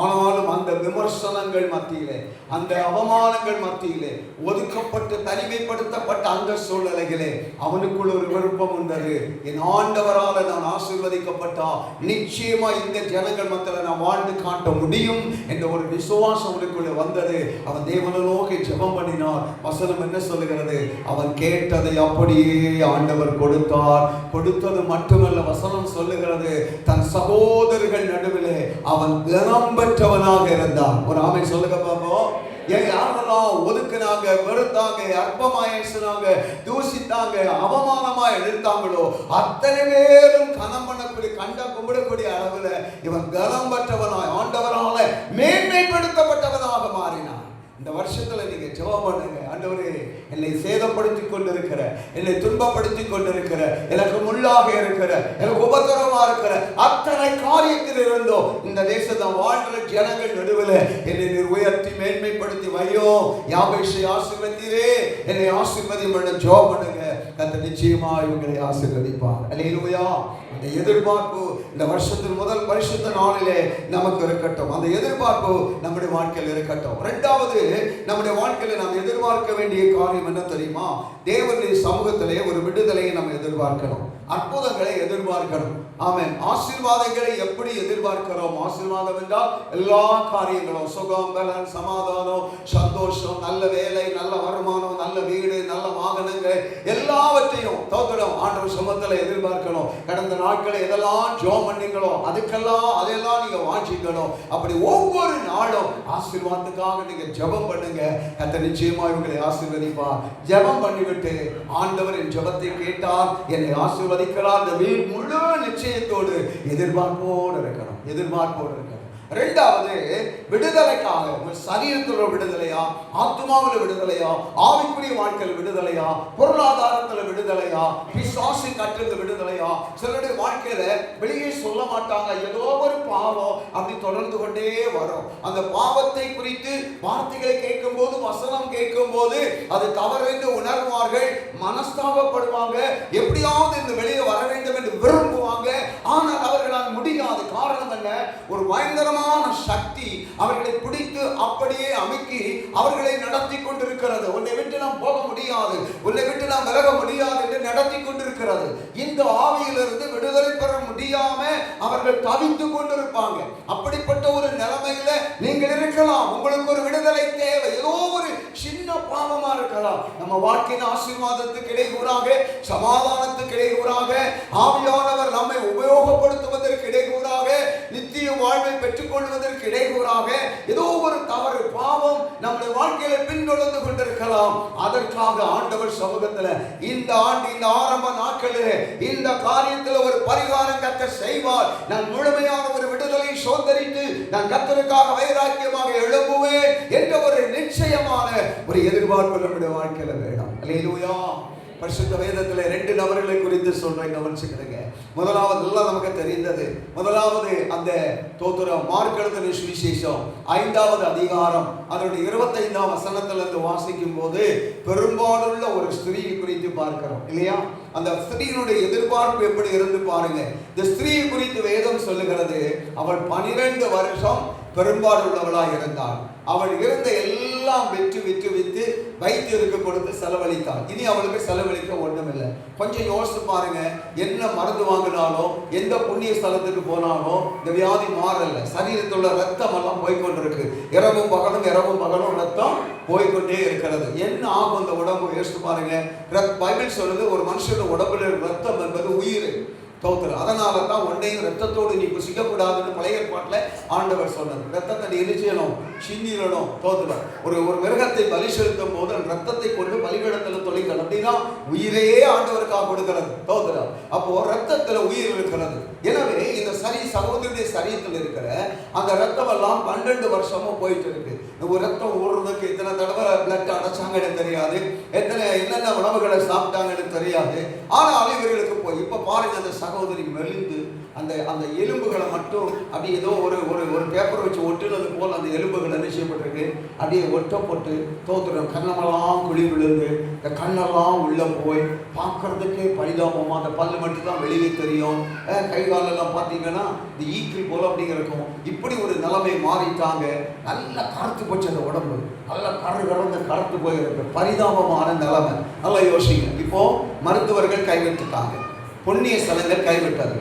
ஆனாலும் அந்த விமர்சனங்கள் மத்தியிலே, அந்த அவமானங்கள் மத்தியிலே, ஒதுக்கப்பட்டு தனிமைப்படுத்தப்பட்ட அந்த சூழ்நிலைகளே அவனுக்குள் ஒரு விருப்பம் வந்தது. என் ஆண்டவரால் நான் ஆசீர்வதிக்கப்பட்டா நிச்சயமா இந்த ஜனங்கள் மத்தியில் நான் வாழ்ந்து காட்ட முடியும் என்ற ஒரு விசுவாசம் அவனுக்குள்ள வந்தது. அவன் தேவனை நோக்கி ஜெபம் பண்ணினார். வசனம் என்ன சொல்லுகிறது? அவன் கேட்டதை அப்படியே ஆண்டவர் கொடுத்தார். கொடுத்தது மட்டுமல்ல, வசனம் சொல்லுகிறது, தன் சகோதரர்கள் நடுவிலே அவன் கனம் பெற்றவனாக இருந்தான். ஒரு ஆமென் சொல்லுங்க பாப்போம். யாரெல்லாம் ஒதுக்குனாங்க, வெறுத்தாங்க, அற்பமாய் பேசினாங்க, தூசித்தாங்க, அவமானமாய் எழுத்தாங்களோ அத்தனை பேரும் கனம் பண்ணக்கூடிய, கண்ட கும்பிடக்கூடிய அளவுல இவன் கனம் பெற்றவனாய் ஆண்டவரால மேன்மைப்படுத்தப்பட்டவனாக மாறினான். இந்த வருஷத்துல நீங்க ஜெபம் பண்ணுங்க. ஆண்டவரே, என்னை சேதப்படுத்தி கொண்டிருக்கிற, என்னை துன்பப்படுத்தி கொண்டிருக்கிற, எனக்கு முள்ளாக இருக்கிற, எனக்கு உபத்திரமா இருக்கிற அத்தனை காரியத்தில் இருந்தோ இந்த தேசத்தை வாழ்கிற ஜனங்கள் நடுவில் என்னை உயர்த்தி மேன்மைப்படுத்தி வையோ. யாபேஷை ஆசீர்வதிரே, என்னை ஆசீர்வதியும் பண்ண ஜெபம் பண்ணுங்க. கர்த்தர் நிச்சயமா இவங்களை ஆசீர்வதிப்பார். அல்லேலூயா. அந்த எதிர்பார்ப்பு இந்த வருஷத்தின் முதல் பரிசுத்த நாளிலே நமக்கு இருக்கட்டும். அந்த எதிர்பார்ப்பு நம்முடைய வாழ்க்கையில் இருக்கட்டும். இரண்டாவது, நம்முடைய வாழ்க்கையில நாம் எதிர்பார்க்க வேண்டிய காரியம் என்ன தெரியுமா? தேவனுடைய சமூகத்திலே ஒரு விடுதலையை நம்ம எதிர்பார்க்கணும், அற்புதங்களை எதிர்பார்க்கணும். ஆமென். ஆசீர்வாதங்களை எப்படி எதிர்பார்க்கிறோம்? ஆசீர்வாதம் என்றால் எல்லா காரியங்களும், சுகம், பலன், சமாதானம், சந்தோஷம், நல்ல வேலை, நல்ல வருமானம், நல்ல வீடு, நல்ல வாகனங்கள் எல்லாவற்றையும் தோத்திரம் ஆண்டவர் சமூகத்தில் எதிர்பார்க்கணும். கடந்த நாட்களை எதெல்லாம் ஜெபம் பண்ணீங்களோ அதெல்லாம் நீங்க வாஞ்சிக்கணும். அப்படி ஒவ்வொரு நாளும் ஆசீர்வாதத்துக்காக நீங்க ஜெபம் பண்ணுங்க. கர்த்தர் நிச்சயமா இவங்களை ஆசீர்வதிப்பார். ஜெபம் பண்ணிவிட்டு ஆண்டவர் என் ஜெபத்தை கேட்டார், என்னை ஆசீர்வதிக்கிறார், அந்த முழு நிச்சயத்தோடு எதிர்பார்ப்போடு இருக்கணும். இரண்டாவது, விடுதலைக்காக, உங்கள் சரீரத்தில் விடுதலையா, ஆத்மாவில் விடுதலையா, ஆவிக்குரிய வாழ்க்கையில் விடுதலையா, பொருளாதாரத்தில் விடுதலையா, பிசாசு கட்டுறது விடுதலையா. சிலருடைய வாழ்க்கையில வெளியே சொல்ல மாட்டாங்க, ஏதோ ஒரு பாவம் அப்படி தொடர்ந்து கொண்டே வரும். அந்த பாவத்தை குறித்து வார்த்தைகளை கேட்கும் போது, வசனம் கேட்கும் போது அது தவறு என்று உணர்வார்கள், மனஸ்தாபப்படுவாங்க, எப்படியாவது இந்த வெளியே வர வேண்டும் என்று விரும்புவாங்க. ஆனால் அவர்களால் முடியாது. காரணம் என்ன? ஒரு பயங்கரமான சக்தி அவர்களை பிடித்து அப்படியே அமுக்கி அவர்களை நடத்தி கொண்டிருக்கிறது. உன்னை விட்டு நாம் போக முடியாது, உன்னை விட்டு நாம் விலக முடியாது என்று நடத்தி கொண்டிருக்கிறது. இந்த ஆவியிலிருந்து விடுதலை பெற முடியாம அவர்கள் தவித்துக் கொண்டிருப்பாங்க. அப்படிப்பட்ட ஒரு நிலைமையில நீங்கள் இருக்கலாம். உங்களுக்கு ஒரு விடுதலை தேவை. ஏதோ ஒரு சின்ன பாவமா இருக்கலாம். நம்ம வாழ்க்கையின் ஆசீர்வாதத்துக்கு இடையூறாக, சமாதானத்துக்கு இடையூறாக, ஆவியானவர் நம்மை உபயோகப்படுத்துவதற்கு இடையூறாக, நித்திய வாழ்வை பெற்றுக் கொள்வதற்கு இடையூறாக ஏதோ ஒரு தவறு, பாவம் நம்முடைய வாழ்க்கையில பின்தொடர்ந்து கொண்டிருக்கலாம். அதற்காக ஆண்டவர் சமூகத்தில் இந்த ஆண்டு, இந்த ஆரம்ப நாட்களில் இந்த காரியத்தில் ஒரு பரிகாரம் கர்த்தர் செய்வார். நான் முழுமையான ஒரு விடுதலை சோதரித்து நான் கர்த்தருக்காக வைராக்கியமாக எழும்புவேன் என்ற ஒரு நிச்சயமான ஒரு எதிர்பார்ப்பு நம்முடைய வாழ்க்கையில வேணும். அல்லேலூயா. பரிசுத்த வேதத்தில் 2 நபர்களை குறித்து சொல்றேன், கவனிச்சுக்கிறேங்க. முதலாவது எல்லாம் நமக்கு தெரிந்தது. முதலாவது அந்த தோத்திரம் மார்க் எழுதின சுவிசேஷம் 5வது அதிகாரம் அதனுடைய 25ஆம் வசனத்திலிருந்து வாசிக்கும் போது பெரும்பாலுள்ள ஒரு ஸ்திரீ குறித்து பார்க்கிறோம் இல்லையா? அந்த ஸ்திரீயினுடைய எதிர்பார்ப்பு எப்படி இருந்து பாருங்க. இந்த ஸ்திரீ குறித்து வேதம் சொல்லுகிறது, அவள் 12 வருஷம் பெரும்பாலுள்ளவளாக இருந்தாள். அவள் இருந்த எல்லாம் விற்று விற்று விற்று வைத்தியருக்கு கொடுத்து செலவழித்தாள். இனி அவளுக்கு செலவழிக்க ஒன்றும் இல்லை. கொஞ்சம் யோசிச்சு பாருங்க, என்ன மருந்து வாங்கினாலும் எந்த புண்ணிய ஸ்தலத்துக்கு போனாலும் இந்த வியாதி மாறல. சரீரத்தில் உள்ள ரத்தம் எல்லாம் போய்கொண்டிருக்கு. இரவும் பகலும் ரத்தம் போய்கொண்டே இருக்கிறது. என்ன ஆகும் இந்த உடம்பு? யோசிச்சு பாருங்க. பைபிள் சொல்லுது, ஒரு மனுஷனோட உடம்புல ரத்தம் என்பது உயிர். அதனால தான் ஒன்றையும் ரத்தத்தோடு நீ புசிக்கக்கூடாதுன்னு பழைய ஏற்பாட்டில் ஆண்டவர் சொன்னது. ரத்தத்தை நீ எரிச்சலும் சிந்திடணும். ஒரு மிருகத்தை பலி செலுத்தும் போது ரத்தத்தை கொண்டு பலிபீடத்தில் தொலைக்கணும். அப்படின்னா உயிரே ஆண்டவருக்காக கொடுக்கிறது. அப்போ ரத்தத்துல உயிர் இருக்கிறது. எனவே இந்த சகோதரனுடைய சரீரத்தில் இருக்கிற அந்த ரத்தம் எல்லாம் 12 வருஷமும் போயிட்டு இருக்கு. ஒரு ரத்தம் ஓடுறதுக்கு எத்தனை தடவை பிளட் அடைச்சாங்கன்னு தெரியாது, என்னென்ன உணவுகளை சாப்பிட்டாங்கன்னு தெரியாது. ஆனாலும் இவர்களுக்கு போய் இப்ப பாருங்க, அந்த சகோதரி மெலிந்து அந்த அந்த எலும்புகளை மட்டும் அப்படி ஏதோ ஒரு ஒரு பேப்பர் வச்சு ஒட்டுனது போல் அந்த எலும்புகள் என்ன செய்யப்பட்டிருக்கு, அப்படியே ஒட்டப்பட்டு தோத்துறோம். கண்ணமெல்லாம் குழி விழுந்து இந்த கண்ணெல்லாம் உள்ள போய் பார்க்கறதுக்கே பரிதாபமா, அந்த பல்லு மட்டும் தான் வெளியே தெரியும். கை காலெல்லாம் பார்த்தீங்கன்னா இந்த ஈக்கிள் போல அப்படிங்க இருக்கும். இப்படி ஒரு நிலைமை மாறிட்டாங்க. நல்லா கருத்து போச்சு அந்த உடம்பு, நல்லா கருத்து போயிருக்கு. பரிதாபமான நிலைமை. நல்லா யோசிங்க. இப்போ மருத்துவர்கள் கைவிட்டுட்டாங்க, புண்ணிய ஸ்தலங்கள் கைவிட்டது.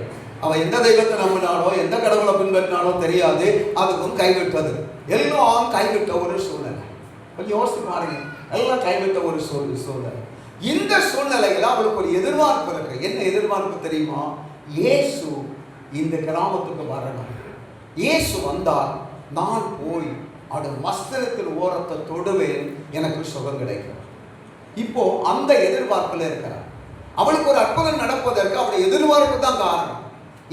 அவன் எந்த தெய்வத்தை நம்பினாலோ எந்த கடவுளை பின்பற்றினாலோ தெரியாது, அதுக்கும் கைவிட்டது. எல்லாம் கைவிட்ட ஒரு சூழ்நிலை. கொஞ்சம் யோசிச்சு பாருங்க, எல்லாம் கைவிட்ட ஒரு சூழ்நிலை. இந்த சூழ்நிலையில அவளுக்கு ஒரு எதிர்பார்ப்பு இருக்கு. என்ன எதிர்பார்ப்பு தெரியுமா? இயேசு இந்த கிராமத்துக்கு வரணும். இயேசு வந்தால் நான் போய் அவருடைய வஸ்திரத்தின் ஓரத்தை தொடுவேன், எனக்கு சுகம் கிடைக்கும். இப்போ அந்த எதிர்பார்ப்புல இருக்கிறார். அவளுக்கு ஒரு அற்புதம் நடப்பதற்கு அவருடைய எதிர்பார்ப்பு தான் காரணம்.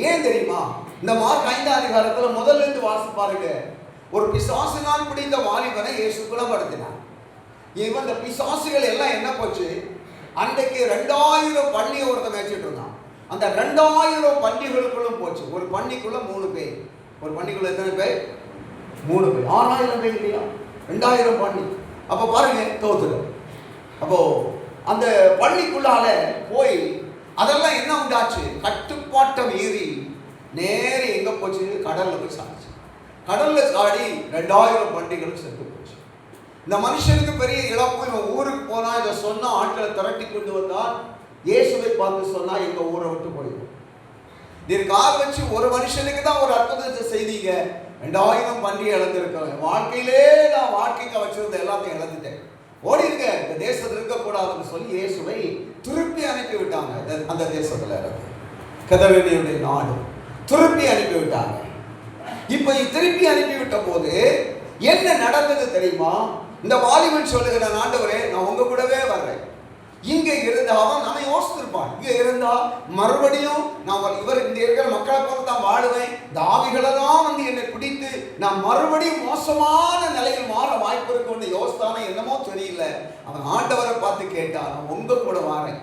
ஏன் தெரியுமா? இந்த மார்க் 5ஆம் அதிகாரத்தில் முதல்ல இருந்து வாசி பாருங்க. ஒரு பிசாசினால் பிடித்த வாலிபனை இயேசு குணப்படுத்தினார். இவன் இந்த பிசாசுகள் எல்லாம் என்ன போச்சு, அன்றைக்கு 2000 பன்னியை ஒருத்தன் மேய்ச்சிட்டு இருந்தான். அந்த 2000 பன்னிகளுக்குள்ளும் போச்சு. ஒரு பன்னிக்குள்ள 3 பேர். ஒரு பன்னிக்குள்ள எத்தனை பேர்? 3 பேர். 6000 பேர் இல்லையா? 2000 பன்னி. அப்போ பாருங்க, தோத்துடும். அப்போ அந்த பள்ளிக்குள்ளால போய் அதெல்லாம் என்ன உண்டாச்சு? கட்டுப்பாட்டை மீறி நேரே எங்க போச்சு? கடல்ல போய் சாடிச்சு. கடல்ல சாடி 2000 பண்டிகளும் செத்து போச்சு. இந்த மனுஷனுக்கு பெரிய இழப்பு. இவன் ஊருக்கு போனா இதை சொன்னா ஆட்களை திரட்டி கொண்டு வந்தால் இயேசுவை பார்த்து சொன்னா எங்க ஊரை விட்டு போயிடும். நீர் கால் வச்சு ஒரு மனுஷனுக்கு தான் ஒரு அற்புதத்தை செய்தீங்க, 2000 பண்டிகை இழந்திருக்கிறேன். வாழ்க்கையிலே நான் வாழ்க்கைக்கு வச்சிருந்த எல்லாத்தையும் இழந்துட்டேன், ஓடி இருக்க, இந்த தேசத்தில் இருக்கக்கூடாதுன்னு சொல்லி இயேசுவை திருப்பி அனுப்பி விட்டாங்க. அந்த தேசத்துல கதவெளியுடைய நாடு திருப்பி அனுப்பி விட்டாங்க. இப்ப திருப்பி அனுப்பி விட்ட போது என்ன நடந்தது தெரியுமா? இந்த வாலிபன் சொல்லுகிற, ஆண்டவரே நான் உங்க கூடவே வர்றேன். இங்க இருந்தா அவன் யோசித்திருப்பான், இங்க இருந்தா மறுபடியும் நான் இவர் இந்த இருக்கிற மக்களை போல தான் வாழுவேன், தாவிகளெல்லாம் வந்து என்னை பிடித்து நான் மறுபடியும் மோசமான நிலையில் மாற வாய்ப்பு இருக்குன்னு யோசித்தானே என்னமோ தெரியல. அவன் ஆண்டவரை பார்த்து கேட்டான், நான் உங்க கூட வாரேன்,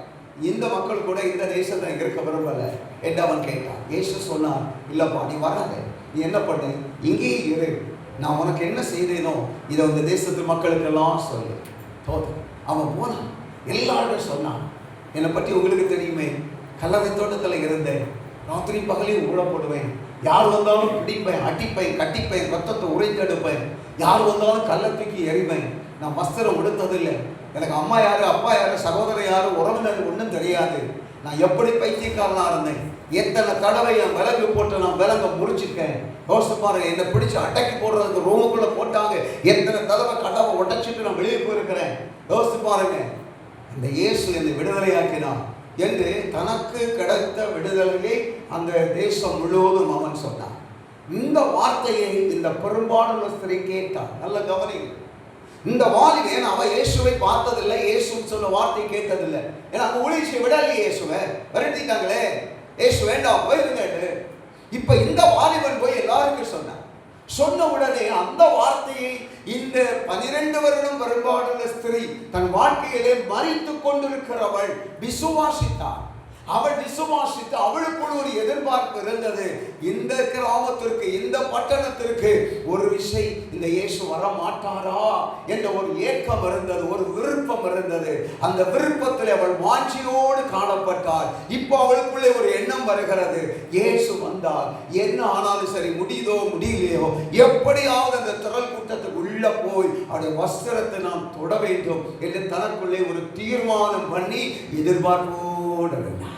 இந்த மக்கள் கூட இந்த தேசத்தை இருக்க விரும்பல என்று அவன் கேட்டான். இயேசு சொன்னான், இல்லப்பா நீ வராத, நீ என்ன பண்ணு, இங்கேயே இரு, நான் உனக்கு என்ன செய்தேனோ இதை இந்த தேசத்து மக்களுக்கெல்லாம் சொல்லு. அவன் போனான், எல்லாரும் சொன்னான், என்னை பற்றி உங்களுக்கு தெரியுமே, கல்லறை தோட்டத்தில் இருந்தேன், ராத்திரி பகலையும் ஊழப்படுவேன், யார் வந்தாலும் பிடிப்பேன், அடிப்பேன், கட்டிப்பேன், ரத்தத்தை உரைத்தெடுப்பேன், யார் வந்தாலும் கல்லை தூக்கி எறிவேன், நான் வஸ்திரம் உடுத்ததில்லை, எனக்கு அம்மா யாரு அப்பா யாரு சகோதரர் யாரு உறவினர் ஒன்றும் தெரியாது, நான் எப்படி பைத்தியக்காரனா இருந்தேன், எத்தனை தடவை என் விலங்கு போட்டு நான் விலங்க முறிச்சிருக்கேன். யோசிச்சு பாருங்க, என்னை பிடிச்சி அடக்கி போடுறதுக்கு ரூமுக்குள்ள போட்டாங்க, எத்தனை தடவை கதவை உடைச்சிட்டு நான் வெளியே போயிருக்கிறேன். யோசிச்சு பாருங்க, இந்த இயேசு என்னை விடுதலையாக்கினான் என்று தனக்கு கிடைத்த விடுதலையை அந்த தேசம் முழுவதும் அவன் சொன்னான். இந்த வார்த்தையை இந்த பெரும்பாலான ஸ்திரீ கேட்டான். நல்ல கவனிங்க, இந்த வாலிபன் அவன் இயேசுவை பார்த்ததில்லை, இயேசு சொன்ன வார்த்தையை கேட்டதில்லை. ஏன்னா அவங்க ஊழியத்தை விடலையே, இயேசுவை விரட்டிட்டாங்களே, இயேசு வேண்டாம் போயிருங்க. இப்ப இந்த வாலிபன் போய் எல்லாருக்கும் சொன்னான். சொன்ன உடனே அந்த வார்த்தையை இந்த 12 வருடம் வரும்பாடுள்ள ஸ்திரீ தன் வாழ்க்கையிலே மறித்து கொண்டிருக்கிறவள் விசுவாசித்தாள். அவள் விசுவாசித்து அவளுக்குள் ஒரு எதிர்பார்ப்பு இருந்தது. இந்த கிராமத்திற்கு, இந்த பட்டணத்திற்கு ஒரு விஷய இந்த இயேசு வர மாட்டாரா என்ற ஒரு ஏக்கம் இருந்தது, ஒரு விருப்பம் இருந்தது. அந்த விருப்பத்தில் அவள் வாஞ்சியோடு காணப்பட்டாள். இப்போ அவளுக்குள்ளே ஒரு எண்ணம் வருகிறது, இயேசு வந்தால் என்ன ஆனாலும் சரி, முடியுதோ முடியலையோ, எப்படியாவது அந்த திரள் கூட்டத்துக்கு உள்ள போய் அவருடைய வஸ்திரத்தை நாம் தொட வேண்டும் என்று தனக்குள்ளே ஒரு தீர்மானம் பண்ணி எதிர்பார்ப்போடு இருந்தார்.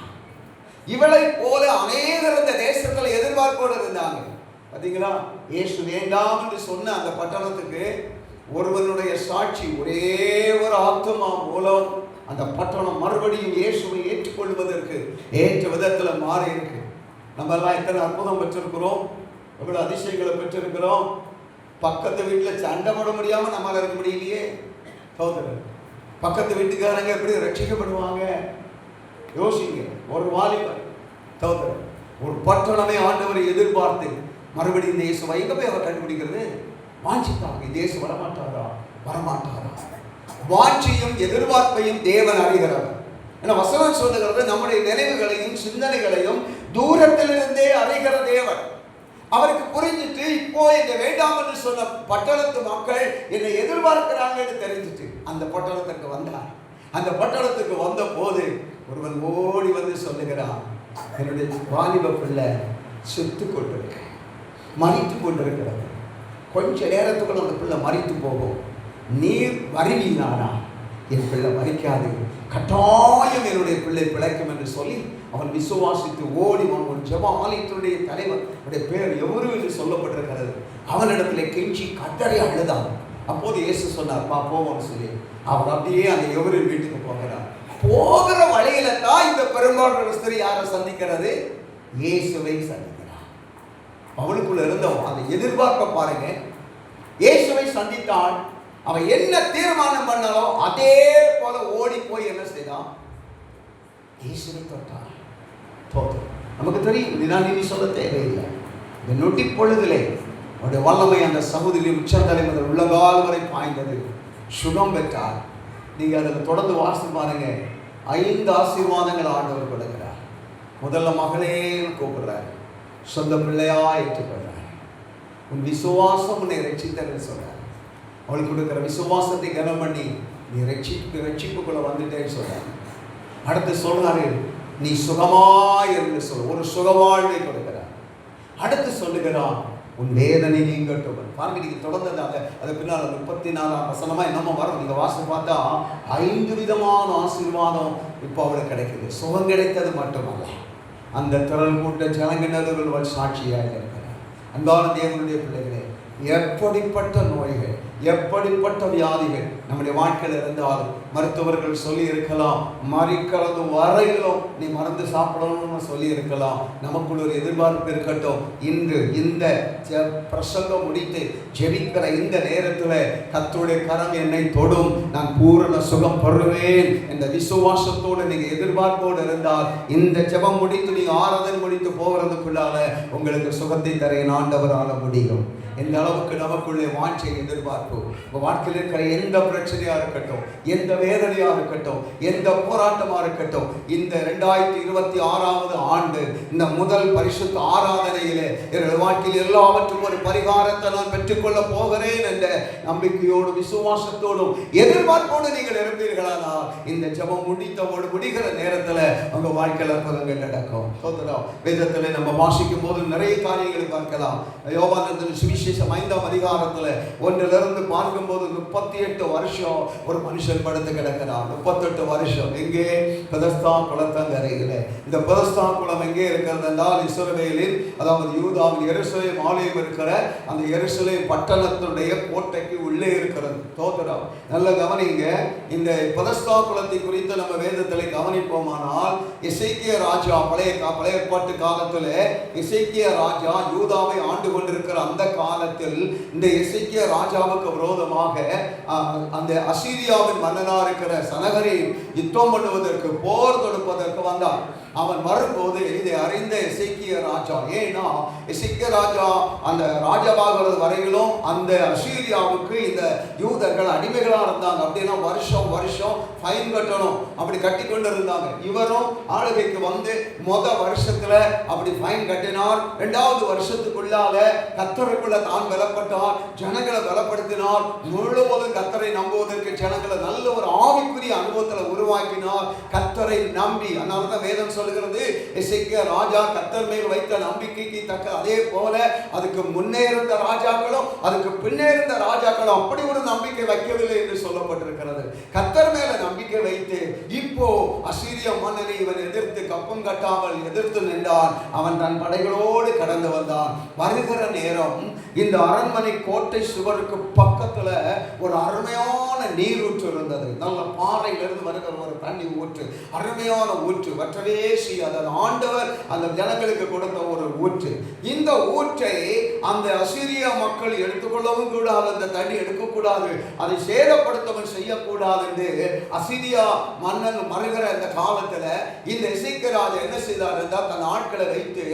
இவளை போல அநேகர் இந்த தேசத்தில் எதிர்பார்ப்போடு இருந்தாங்க. பார்த்தீங்களா, இயேசு வேண்டாம் என்று சொன்ன அந்த பட்டணத்துக்கு ஒருவனுடைய சாட்சி, ஒரே ஒரு ஆத்துமா மூலம் அந்த பட்டணம் மறுபடியும் இயேசுவை ஏற்றுக்கொள்வதற்கு ஏற்ற விதத்தில் மாறி இருக்கு. நம்ம எல்லாம் எத்தனை அற்புதம் பெற்றிருக்கிறோம், எவ்வளவு அதிசயங்களை பெற்றிருக்கிறோம். பக்கத்து வீட்டில் சண்டை போட முடியாம நம்மளால இருக்க முடியலையே. சோதரர், பக்கத்து வீட்டுக்காரங்க எப்படி ரட்சிக்கப்படுவாங்க யோசிங்க. ஒரு வாலிபர் சோதரர், ஒரு பட்டணமே ஆண்டவரை எதிர்பார்த்து மறுபடியும் இந்த இயேசுவை எங்க போய் அவர் கண்டுபிடிக்கிறது? வாஞ்சித்தாங்க. இந்த இயேசு வரமாட்டாரா வரமாட்டாரா? வாஞ்சியும் எதிர்பார்ப்பையும் தேவன் அறிகிறவர். ஏன்னா வசனம் சொல்லுகிறது, நம்முடைய நினைவுகளையும் சிந்தனைகளையும் தூரத்திலிருந்தே அறிகிற தேவன். அவருக்கு புரிஞ்சிட்டு இப்போ என்னை வேண்டாம் என்று சொன்ன பட்டணத்து மக்கள் என்னை எதிர்பார்க்கிறாங்க என்று தெரிஞ்சிட்டு அந்த பட்டணத்துக்கு வந்தார். அந்த பட்டணத்துக்கு வந்த போது ஒருவன் ஓடி வந்து சொல்லுகிறான், என்னுடைய வாலிப பிள்ளை செத்து கொண்டிருக்க, மறித்து கொண்டிருக்கிறது. கொஞ்ச நேரத்துக்குள்ள அந்த பிள்ளை மறித்து போகும். நீர் வருவீனானா? என் பிள்ளை மறிக்காது, கட்டாயம் என்னுடைய பிள்ளை பிழைக்கும் என்று சொல்லி அவன் விசுவாசித்து ஓடி ஒரு ஜெப ஆலயத்தினுடைய தலைவர், அவருடைய பேர் எவரு என்று சொல்லப்பட்டிருக்கிறது, அவனிடத்துல கெஞ்சி கத்தரை அழுதான். அப்போது இயேசு சொன்னார், போவோம்னு சொல்லி அவர் அப்படியே அந்த எவரின் வீட்டுக்கு போகிறார். போகிற வழியில தான் இந்த பெரும்பாலான ஸ்திரீ யாரை சந்திக்கிறது? இயேசுவை சந்திக்கிறார். அவளுக்குள்ள இருந்த அந்த எதிர்பார்ப்பை பாருங்க. இயேசுவை சந்தித்தாள். அவன் என்ன தீர்மானம் பண்ணாலும் அதே போல ஓடி போய் என்ன செய்தான்? இயேசுவை தொட்டான். நமக்கு தெரியும், நீ சொல்ல தேவையில்லை. இந்த நொட்டி பொழுதிலே அவருடைய வல்லமை அந்த சகோதரி உச்சந்தலை முதல் உள்ளங்கால் வரை பாய்ந்தது. சுகம் பெற்றார். நீங்க அதில் தொடர்ந்து வாசித்து பாருங்க. 5 ஆசீர்வாதங்கள் ஆண்டவர் கொடுக்கிறார். முதல்ல மகளே கூப்பிடுறார், சொந்த பிள்ளையா ஏற்றுக்கொள்றார். உன் விசுவாசம் உன்னை ரட்சித்தன்னு சொல்றார். அவளுக்கு கொடுக்கிற விசுவாசத்தை கனம் பண்ணி நீ ரட்சிப்புக்குள்ள வந்துட்டேன்னு சொல்றார். அடுத்து சொல்றாரு, நீ சுகமாய் என்று சொல். ஒரு சுகவாழ்வை கொடுக்கிறார். அடுத்து சொல்லுகிறான், உன் வேதனை நீங்கட்டும். பாருங்க, நீங்க தொடர்ந்து அது பின்னால் 34ஆம் வசனமா என்னமோ வரும். நீங்க வாசி பார்த்தா 5 விதமான ஆசீர்வாதம் இப்போ அவளுக்கு கிடைக்குது. சுகம் கிடைத்தது மட்டுமல்ல, அந்த திரள் கூட்ட ஜனங்கினர்கள் சாட்சியாக இருக்கிறார். அன்பான தேவனுடைய பிள்ளைகளே, எப்படிப்பட்ட நோய்கள், எப்படிப்பட்ட வியாதிகள் நம்முடைய வாழ்க்கையில் இருந்தாலும் மருத்துவர்கள் சொல்லி இருக்கலாம், மறிக்கிறது வரையிலும் நீ மருந்து சாப்பிடணும்னு சொல்லி இருக்கலாம். நமக்குள்ள ஒரு எதிர்பார்ப்பு இருக்கட்டும். இன்று இந்த பிரசங்கம் முடித்து ஜெபிக்கிற இந்த நேரத்தில் கர்த்தருடைய கரம் என்னை தொடும், நான் பூரண சுகம் பெறுவேன் என்ற விசுவாசத்தோடு நீங்க எதிர்பார்ப்போடு இருந்தால் இந்த ஜெபம் முடித்து நீங்க ஆராதனை முடித்து போகிறதுக்குள்ளால உங்களுக்கு சுகத்தை தர ஆண்டவரால முடியும். எந்த அளவுக்கு நமக்குள்ளே வாஞ்சை எதிர்பார்ப்பு, உங்கள் வாழ்க்கையில் இருக்கிற எந்த பிரச்சனையா இருக்கட்டும், எந்த வேதனையா இருக்கட்டும், எந்த போராட்டமா இருக்கட்டும், இந்த 2026ஆவது ஆண்டு இந்த முதல் பரிசுத்த ஆராதனையிலே என்னுடைய வாழ்க்கையில் எல்லாவற்றும் ஒரு பரிகாரத்தை நான் பெற்றுக்கொள்ள போகிறேன் என்ற நம்பிக்கையோடு விசுவாசத்தோடும் எதிர்பார்ப்போடு நீங்கள் இருப்பீர்களானால் இந்த ஜெபம் முடிகிற நேரத்தில் உங்க வாழ்க்கையில் அற்புதங்கள் நடக்கும். வேதத்தில் நம்ம வாசிக்கும் போது நிறைய காரியங்களை பார்க்கலாம். யோவான் சுவிசேஷம் 5ஆம் அதிகாரத்தில் 1 பார்க்கும்போது 38 வருஷம் ஒரு மனுஷன் படுத்து கிடக்கிறான். 38 வருஷம் எங்கே? பெதஸ்தா குளத்தங்கரையில். இந்த பெதஸ்தா குளம் எங்கே இருக்கிறது என்றால் இஸ்ரவேலில், அதாவது யூதாவில் எருசலேம் ஆலயம் இருக்கிற அந்த எருசலேம் பட்டணத்துடைய கோட்டைக்கு உள்ளே இருக்கிறது. தோத்திரம், நல்ல கவனிங்க. இந்த பெதஸ்தா குளத்தை குறித்து நம்ம வேதத்தில் கவனிப்போமானால், எசேக்கியா ராஜா பழைய ஏற்பாட்டு காலத்தில் எசேக்கியா ராஜா யூதாவை ஆண்டு கொண்டிருக்கிற அந்த காலத்தில் இந்த எசேக்கியா ராஜாவுக்கு யூதர்களுக்கு விரோதமாக அந்த அசீரியாவின் மன்னனா இருக்கிற சனகரி யுத்தம் பண்ணுவதற்கு, போர் தொடுப்பதற்கு வந்தான். அவன் வரும்போது இதை அறிந்த எசேக்கியா ராஜா, ஏன்னா எசேக்கியா ராஜா அந்த ராஜாவாகிறது வரையிலும் அந்த அசீரியாவுக்கு இந்த யூதர்கள் அடிமைகளா இருந்தாங்க. அப்படின்னா வருஷம் வருஷம் ஃபைன் கட்டணும், அப்படி கட்டி கொண்டு இருந்தாங்க. இவரும் ஆளுகைக்கு வந்து வருஷத்துல அப்படி ஃபைன் கட்டினார். 2வது வருஷத்துக்குள்ளால கர்த்தருக்குள்ள தான் பலப்பட்டார், ஜனங்களை பலப்படுத்தினார். முழுவதும் கர்த்தரை நம்புவதற்கு ஜனங்களை நல்ல ஒரு ஆவிக்குரிய அனுபவத்தில் உருவாக்கினார். கர்த்தரை நம்பி, அதனாலதான் வேதம் சொல்லுகிறது, எசேக்கியா ராஜா கர்த்தர் மேல் வைத்த நம்பிக்கைக்கு தக்க அதே போல அதுக்கு முன்னே இருந்த ராஜாக்களும் அதுக்கு பின்னே இருந்த ராஜாக்களும் அப்படி ஒரு நம்பிக்கை வைக்கவில்லை என்று சொல்லப்பட்டிருக்கிறது. கர்த்தர் மேல நம்பிக்கை வைத்து இப்போ அசீரிய மன்னனை இவன் எதிர்த்து கப்பம் கட்டாமல் எதிர்த்து நின்றான். அவன் தன் படைகளோடு கடந்து வந்தான். வருகிற நேரம் இந்த அரண்மனை கோட்டை சுவருக்கு பக்கத்துல ஒரு அருமையான நீரூற்று இருந்தது. நல்ல பாறையிலிருந்து வருகிற ஒரு தண்ணி ஊற்று, அருமையான ஊற்று, வற்றவே செய்யாத ஆண்டவர் அந்த ஜனங்களுக்கு கொடுத்த ஒரு ஊற்று. இந்த ஊற்றை அந்த அசீரிய மக்கள் எடுத்துக்கொள்ளவும் கூடாது, அந்த தண்ணி எடுக்கக்கூடாது, அதை சேதப்படுத்தவும் செய்யக்கூடாது என்று அசீரியா மன்னன் மறுகிற இந்த காலத்துல இந்த எசேக்கியா ராஜா என்ன செய்தார் என்றால், தன் ஆட்களை வைத்து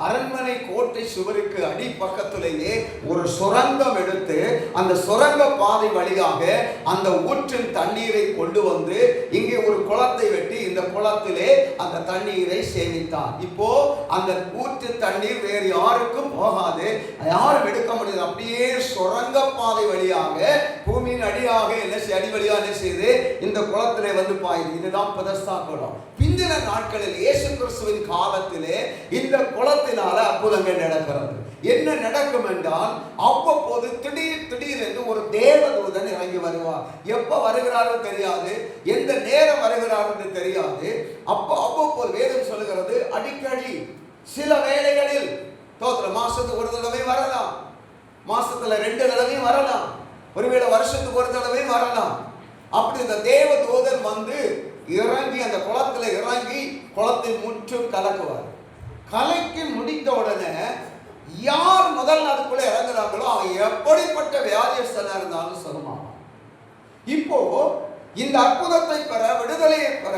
அரண்மனை கோட்டை சுவருக்கு அடி பக்கத்திலேயே ஒரு சுரங்கம் எடுத்து அந்த சுரங்க பாதை வழியாக அந்த ஊற்றின் தண்ணீரை கொண்டு வந்து இங்கே ஒரு குளத்தை வெட்டி இந்த குளத்திலே அந்த தண்ணீரை சேமித்தார். இப்போ அந்த ஊற்று தண்ணீர் வேறு யாருக்கும் போகாது, யாரும் எடுக்க முடியாது. அப்படியே சுரங்க பாதை வழியாக பூமியின் அடியாக அடி வழியாக என்ன செய்து இந்த குளத்திலே வந்து பாயுது. இதுதான் பெதஸ்தா குளம். பிந்தின நாட்களில் இயேசு கிறிஸ்துவின் காலத்திலே இந்த குளத்தினால அற்புதங்கள் நடக்கிறது. என்ன நடக்கும் என்றால், அவ்வப்போது திடீர் என்று ஒரு தேவதூதன் இறங்கி வருவார். எப்ப வருகிறாரோ தெரியாது, எந்த நேரம் வருகிறார் என்று தெரியாது. அவ்வப்போது வேதம் சொல்லுகிறது, அடிக்கடி சில வேளைகளில் மாசத்துக்கு ஒரு தடவை வரலாம், மாசத்துல 2 தடவை வரலாம், ஒருவேளை வருஷத்துக்கு ஒரு தடவை வரலாம். அப்படி இந்த தேவதூதன் வந்து இறங்கி அந்த குளத்துல இறங்கி குளத்தை முற்றும் கலக்குவார். கலக்கி முடித்த உடனே யார் முதல் அதுக்குள்ள இறங்குறாங்களோ அவன் எப்படிப்பட்ட வியாதியஸ்தனா இருந்தாலும் சொல்லுவான். இப்போ இந்த அற்புதத்தை பெற, விடுதலையை பெற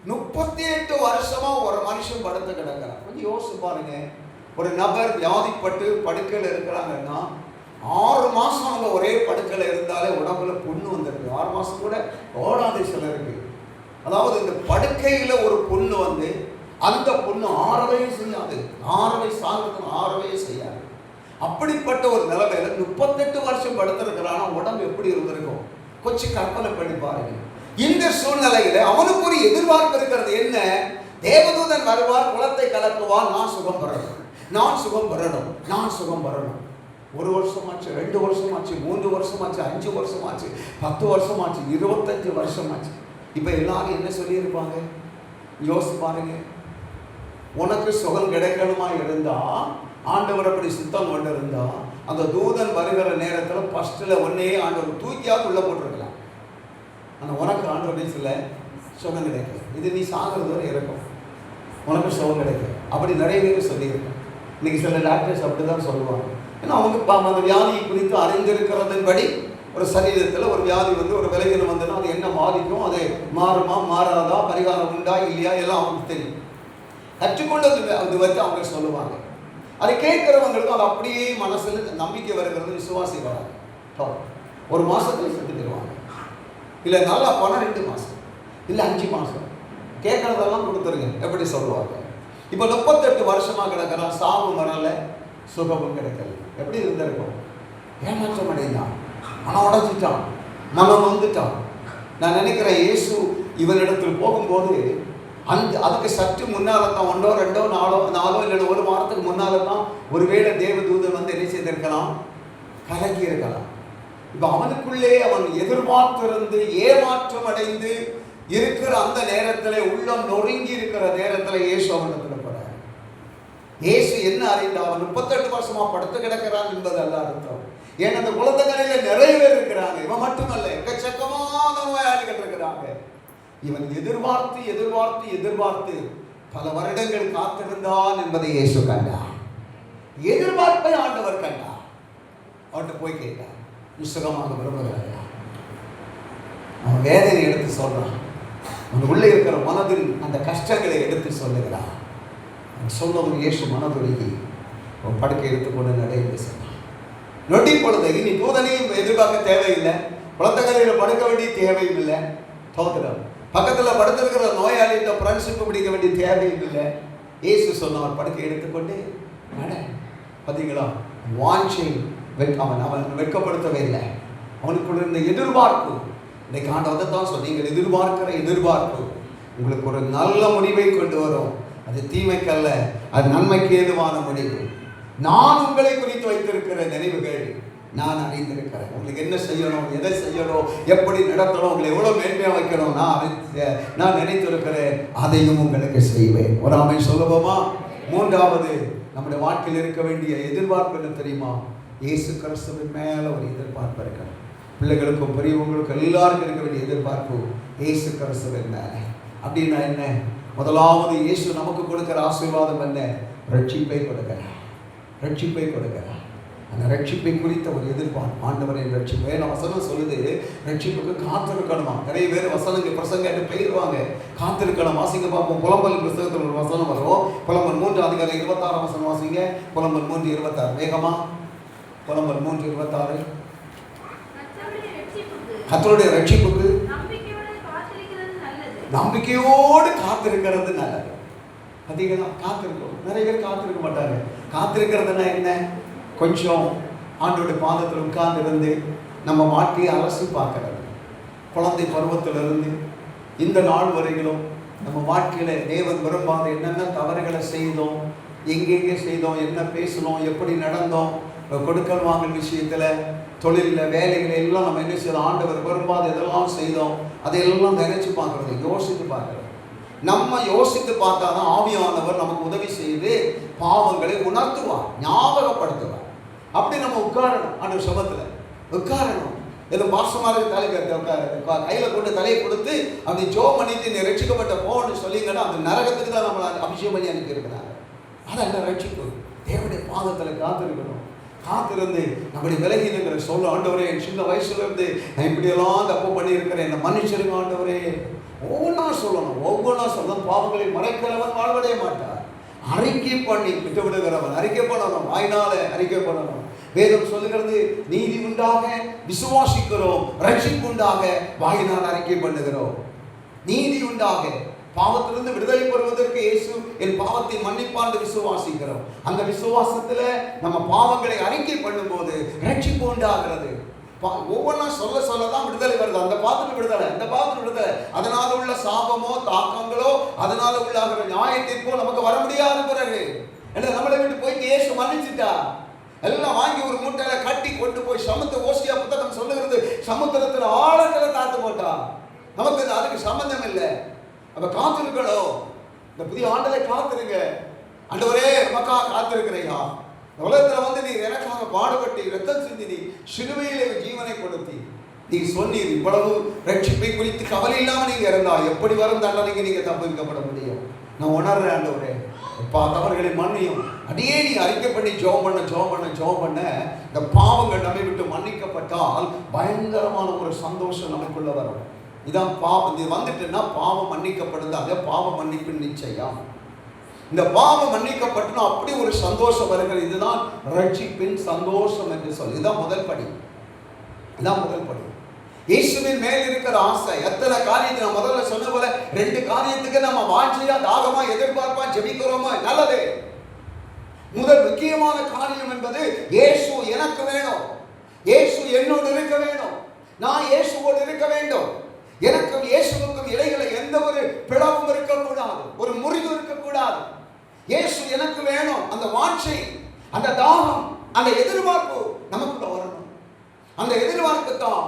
38 வருஷமா ஒரு மனுஷன் படுத்து கிடக்கிறான். கொஞ்சம் யோசிச்சு பாருங்க. ஒரு நபர் வியாதிப்பட்டு படுக்கையில் இருக்கிறாங்கன்னா 6 மாசம் அவங்க ஒரே படுக்கையில் இருந்தாலே உடம்புல புண்ணு வந்துருக்கு. 6 மாசம் கூட ஓடாது சிலருக்கு. அதாவது இந்த படுக்கையில ஒரு புண்ணு வந்து அந்த பொண்ணு ஆறவே செய்யாது, ஆறவே செய்யாது. அப்படிப்பட்ட ஒரு நிலைமையில 38 வருஷம் படுத்திருக்கிறான உடம்பு எப்படி இருந்திருக்கும் கொஞ்சம் கற்பனை பண்ணி பாருங்க. இந்த சூழ்நிலையில அவனுக்கு ஒரு எதிர்பார்ப்பு இருக்கிறது. என்ன? தேவதூதன் வருவார், குளத்தை கலக்குவார், நான் சுகம் பெறணும், நான் சுகம் பெறணும், நான் சுகம் பெறணும். 1 வருஷமாச்சு, 2 வருஷமாச்சு, 3 வருஷமாச்சு, 5 வருஷமாச்சு, 10 வருஷமாச்சு, 25 வருஷமாச்சு. இப்ப எல்லாரும் என்ன சொல்லியிருப்பாங்க யோசிச்சு பாருங்க. உனக்கு சுகம் கிடைக்கணுமா இருந்தா, ஆண்டவர் அப்படி சுத்தம் கொண்டு இருந்தா, அந்த தூதன் வருகிற நேரத்தில் ஃபர்ஸ்ட்ல ஒன்னே ஆண்டவர் தூக்கியாவது உள்ள போட்டிருக்கலாம். ஆனால் உனக்கு ஆண்டவர் சொல்ல சுகம் கிடைக்கும், இது நீ சாகிறது வரை இருக்கும், உனக்கு சுகம் கிடைக்கும். அப்படி நிறைய பேர் சொல்லியிருக்கேன். இன்னைக்கு சில டாக்டர்ஸ் அப்படிதான் சொல்லுவாங்க. ஏன்னா அவங்க அந்த வியாதியை குறித்து அறிந்திருக்கிறதன்படி ஒரு சரீரத்தில் ஒரு வியாதி வந்து ஒரு விலகினம் வந்துன்னா அது என்ன பாதிக்கும், அது மாறுமா மாறாதா, பரிகாரம் உண்டா இல்லையா, எல்லாம் அவங்களுக்கு தெரியும். கற்றுக்கொண்டது அது வந்து அவங்க சொல்லுவாங்க. அதை கேட்கிறவங்களுக்கும் அது அப்படியே மனசில் நம்பிக்கை வருகிறது. விசுவாசி வராங்க, 1 மாசத்துல செத்துக்கிடுவாங்க. இல்லை நல்லா போனால் 2 மாசம், இல்லை 5 மாசம், கேட்கறதெல்லாம் கொடுத்துருங்க எப்படி சொல்லுவாங்க. இப்போ 38 வருஷமா கிடக்கிறான், சாவு வரல, சுகமும் கிடைக்கல. எப்படி இருந்திருக்கும்? ஏமாற்றம் அடைந்தான், மனம் உடஞ்சிட்டான், மனம் வந்துட்டான். நான் நினைக்கிறேன் இயேசு இவனிடத்தில் போகும்போது அதுக்கு சற்று முன்னால தான் 1 2 4 இல்லை 1 வாரத்துக்கு முன்னால தான் ஒருவேளை தேவதூதன் வந்து என்ன செய்திருக்கலாம், கலங்கி இருக்கலாம். இப்போ அவனுக்குள்ளே அவன் எதிர்பார்த்திருந்து ஏமாற்றம் அடைந்து இருக்கிற அந்த நேரத்தில், உள்ளம் நொறுங்கி இருக்கிற நேரத்தில் இயேசு அவனிடத்தில் போறார். இயேசு என்ன அறிந்தார்? அவன் 38 வருஷமா படுத்து கிடக்கிறான் என்பது அல்ல அர்த்தம். ஏன்னா அந்த குழந்தைகளில நிறைய பேர் இருக்கிறாங்க. இவன் மட்டுமல்ல, எக்கச்சக்கமான நோயாளிகள் இருக்கிறாங்க. இவன் எதிர்பார்த்து எதிர்பார்த்து எதிர்பார்த்து பல வருடங்கள் காத்திருந்தான் என்பதை இயேசு கண்டார். எதிர்பார்ப்பை ஆண்டவர் கண்டார். அவர்கிட்ட போய் கேட்டார், புஸ்தகமாக விரும்புகிறாயா? அவன் வேதனை எடுத்து சொல்றான். அவன் உள்ளே இருக்கிற மனதில் அந்த கஷ்டங்களை எடுத்து சொல்லுகிறான். அவன் சொன்னவன் இயேசு மனதுருகி அவன் படுக்கை எடுத்துக்கொண்டு நடைந்து சொன்னான். நொடி பொழுது இனி தூதனையும் எதிர்பார்க்க தேவையில்லை, குளத்தங்கரையில் படுக்க வேண்டிய தேவையும் இல்லை. தோத்துறான். பக்கத்தில் படுத்திருக்கிற நோயாளிகிட்ட ஃப்ரெண்ட்ஷிப்பு பிடிக்க வேண்டிய தேவையும் இல்லை. இயேசு சொன்னவன் படுக்கை எடுத்துக்கொண்டு நட. பார்த்தீங்களா? வாஞ்சை அவன் வெட்கப்படுத்தவே இல்லை. அவனுக்குள்ள இருந்த எதிர்பார்ப்பு இன்னைக்கு ஆண்டவரை தான் சொல்லி, நீங்கள் எதிர்பார்க்கிற எதிர்பார்ப்பு உங்களுக்கு ஒரு நல்ல முடிவை கொண்டு வரும். அது தீமைக்கல்ல, அது நன்மைக்கு ஏதுவான முடிவு. நான் உங்களை குறித்து வைத்திருக்கிற நினைவுகள் நான் அறிந்திருக்கிறேன். உங்களுக்கு என்ன செய்யணும், எதை செய்யணும், எப்படி நடத்தணும், உங்களை எவ்வளோ மேன்மையாக வைக்கணும் நான் நினைத்திருக்கிறேன். அதையும் உங்களுக்கு செய்வேன். ஒரு ஆமென் சொல்லுவோமா? மூன்றாவது நம்முடைய வாழ்க்கையில் இருக்க வேண்டிய எதிர்பார்ப்பு என்ன தெரியுமா? இயேசு கிறிஸ்துவின் மேலே ஒரு எதிர்பார்ப்பு இருக்கிறது. பிள்ளைகளுக்கும் பெரியவங்களுக்கும் எல்லாருக்கும் இருக்க வேண்டிய எதிர்பார்ப்பு இயேசு கிறிஸ்துவின் மேலே. அப்படின்னா என்ன? முதலாவது இயேசு நமக்கு கொடுக்கிற ஆசீர்வாதம் என்ன? ரட்சிப்பை கொடுக்கிறார். ரட்சிப்பை கொடுக்கிறார். அந்த ரட்சிப்பை குறித்த ஒரு எதிர்பார்ப்பு. ஆண்டவரின் ரட்சிப்பு. ஏன்னா வசனம் சொல்லுது, ரட்சிப்புக்கு காத்திருக்கணுமா. நிறைய பேர் வசனங்கள் பிரசங்க போயிடுவாங்க. காத்திருக்கணும். வாசிங்க பார்ப்போம். புலம்பல் புத்தகத்தில் ஒரு வசனம் வரும். புலம்பல் 3:26 வசனம் வாசிங்க. புலம்பல் 3:26 வேகமா. புலம்பல் 3:26. கர்த்தருடைய ரட்சிப்புக்கு நம்பிக்கையோடு காத்திருக்கிறது நல்லது. அதிகம் காத்திருக்கணும். நிறைய பேர் காத்திருக்க மாட்டாங்க. காத்திருக்கிறதுனா என்ன? கொஞ்சம் ஆண்டோடைய பாதத்தில் உட்கார்ந்து இருந்து நம்ம வாழ்க்கையை அலசி பார்க்கறது. குழந்தை பருவத்திலிருந்து இந்த நாள் வரையிலும் நம்ம வாழ்க்கையில் தேவன் விரும்பாத என்னென்ன தவறுகளை செய்தோம், எங்கெங்கே செய்தோம், என்ன பேசணும், எப்படி நடந்தோம், கொடுக்கல் வாங்கல் விஷயத்தில், தொழிலில், வேலைகளை எல்லாம் நம்ம என்ன செய்தோம், ஆண்டவர் விரும்பாத இதெல்லாம் செய்தோம், அதையெல்லாம் நினைச்சு பார்க்கறது, யோசித்து பார்க்கறது. நம்ம யோசித்து பார்த்தா தான் ஆவியானவர் நமக்கு உதவி செய்து பாவங்களை உணர்த்துவார், ஞாபகப்படுத்துவார். அப்படி நம்ம உட்காரணும். ஆண்டவர் சபத்தில் உட்காரணும். ஏதோ பாசமாக தலை கையில் கொண்டு தலையை கொடுத்து அப்படி ஜோம் பண்ணிட்டு நீ ரட்சிக்கப்பட்ட போன்னு சொல்லிங்கன்னா அந்த நரகத்துக்கு தான் நம்மளை அபிஷேகம் பண்ணி அனுப்பியிருக்கிறாங்க. அதெல்லாம் ரட்சிப்பு. தேவனுடைய பாதத்தில் காத்திருக்கணும். காத்திருந்து நம்முடைய விலகினங்களை சொல்ல, ஆண்டவரே என் சின்ன வயசுல இருந்து நான் இப்படியெல்லாம் தப்பு பண்ணியிருக்கிறேன், என்னை மன்னிச்சிருங்க ஆண்டவரே. ஒவ்வொன்றா சொல்லணும். ஒவ்வொன்றா சொல்லணும். பாவங்களை மறைக்கிறவன் வாழ்வடைய மாட்டார். அறிக்கை பண்ணி விட்டு விடுகிறவன் அறிக்கை பண்ணணும். வாயினால அறிக்கை பண்ணணும். வேதம் சொல்லுகிறது, நீதி உண்டாக விசுவாசிக்கிறோம், ரட்சிப்பு உண்டாக வாயினால் அறிக்கை பண்ணுகிறோம். நீதி உண்டாக பாவத்திலிருந்து விடுதலை பெறுவதற்கு இயேசு என் பாவத்தை மன்னிப்பாண்டு விசுவாசிக்கிறோம். அந்த விசுவாசத்துல நம்ம பாவங்களை அறிக்கை பண்ணும்போது ரட்சிப்பு உண்டாகிறது. ஒவ்வொன்றா சொல்ல சொல்லதான் விடுதலை வருது. அந்த பாவத்தில் விடுதலை, இந்த பாவத்தில் விடுதலை. அதனால உள்ள சாபமோ தாக்கங்களோ அதனால உள்ள நியாயத்திற்கோ நமக்கு வர முடியாத பிறகு நம்மளை விட்டு போய் இயேசு மன்னிச்சுட்டா. எல்லாம் வாங்கி ஒரு மூட்டையில கட்டி கொண்டு போய் சமுத்திர ஓசியா புத்தகம் சொல்லுகிறது, சமுத்திரத்தில் ஆழங்களை தாத்து போட்டா. நமக்கு அதுக்கு சம்பந்தம் இல்லை. அப்ப காத்திருக்கணும். இந்த புதிய ஆண்டலை காத்திருங்க. ஆண்டவரே நமக்காக காத்திருக்கிறையா, உலகத்துல வந்து நீ எனக்காக பாடுபட்டு ரத்தம் சிந்தி நீ சிலுவையிலே ஜீவனை கொடுத்தி நீ சொன்னீர், இவ்வளவு ரட்சிப்பை குறித்து கவலை இல்லாம நீங்க இருந்தா எப்படி வரும் தண்டனைக்கு நீங்க தப்பிக்கப்பட முடியும். நான் உணர்றேன் ஆண்டவரே, தவறுகளை மன்னியும். அடியே நீ அறிக்கை பண்ணி ஜெபம் பண்ண இந்த பாவங்கள் நம்மை விட்டு மன்னிக்கப்பட்டால் பயங்கரமான ஒரு சந்தோஷம் நமக்குள்ள வரும். இதான் பாவம். இது வந்துட்டுன்னா பாவம் மன்னிக்கப்படுது. பாவ மன்னிப்பு நிச்சயம். இந்த பாவம் மன்னிக்கப்பட்டா அப்படி ஒரு சந்தோஷம் வருகிறது. இதுதான் ரட்சிப்பின் சந்தோஷம் என்று சொல்லி. இதுதான் முதல் படி. இயேசுவின் மேல் இருக்கிற ஆசை. எத்தனை காரியத்தை நான் முதல்ல சொன்ன போல 2 காரியத்துக்கு நம்ம வாஞ்சியா தாகமா எதிர்பார்ப்பா ஜெபிக்கிறோமா, நல்லது. முதல் முக்கியமான காரியம் என்பது இயேசு எனக்கு வேணும், இயேசு என்னோடு இருக்க வேணும், நான் இயேசுவோடு இருக்க வேண்டும். எனக்கும் இயேசுவுக்கும் இடையில எந்த ஒரு பிளவும் இருக்கக்கூடாது, ஒரு முறிவு இருக்கக்கூடாது. இயேசு எனக்கு வேணும். அந்த வாஞ்சை, அந்த தாகம், அந்த எதிர்பார்ப்பு நமக்குள்ள வரணும். அந்த எதிர்பார்ப்பு தான்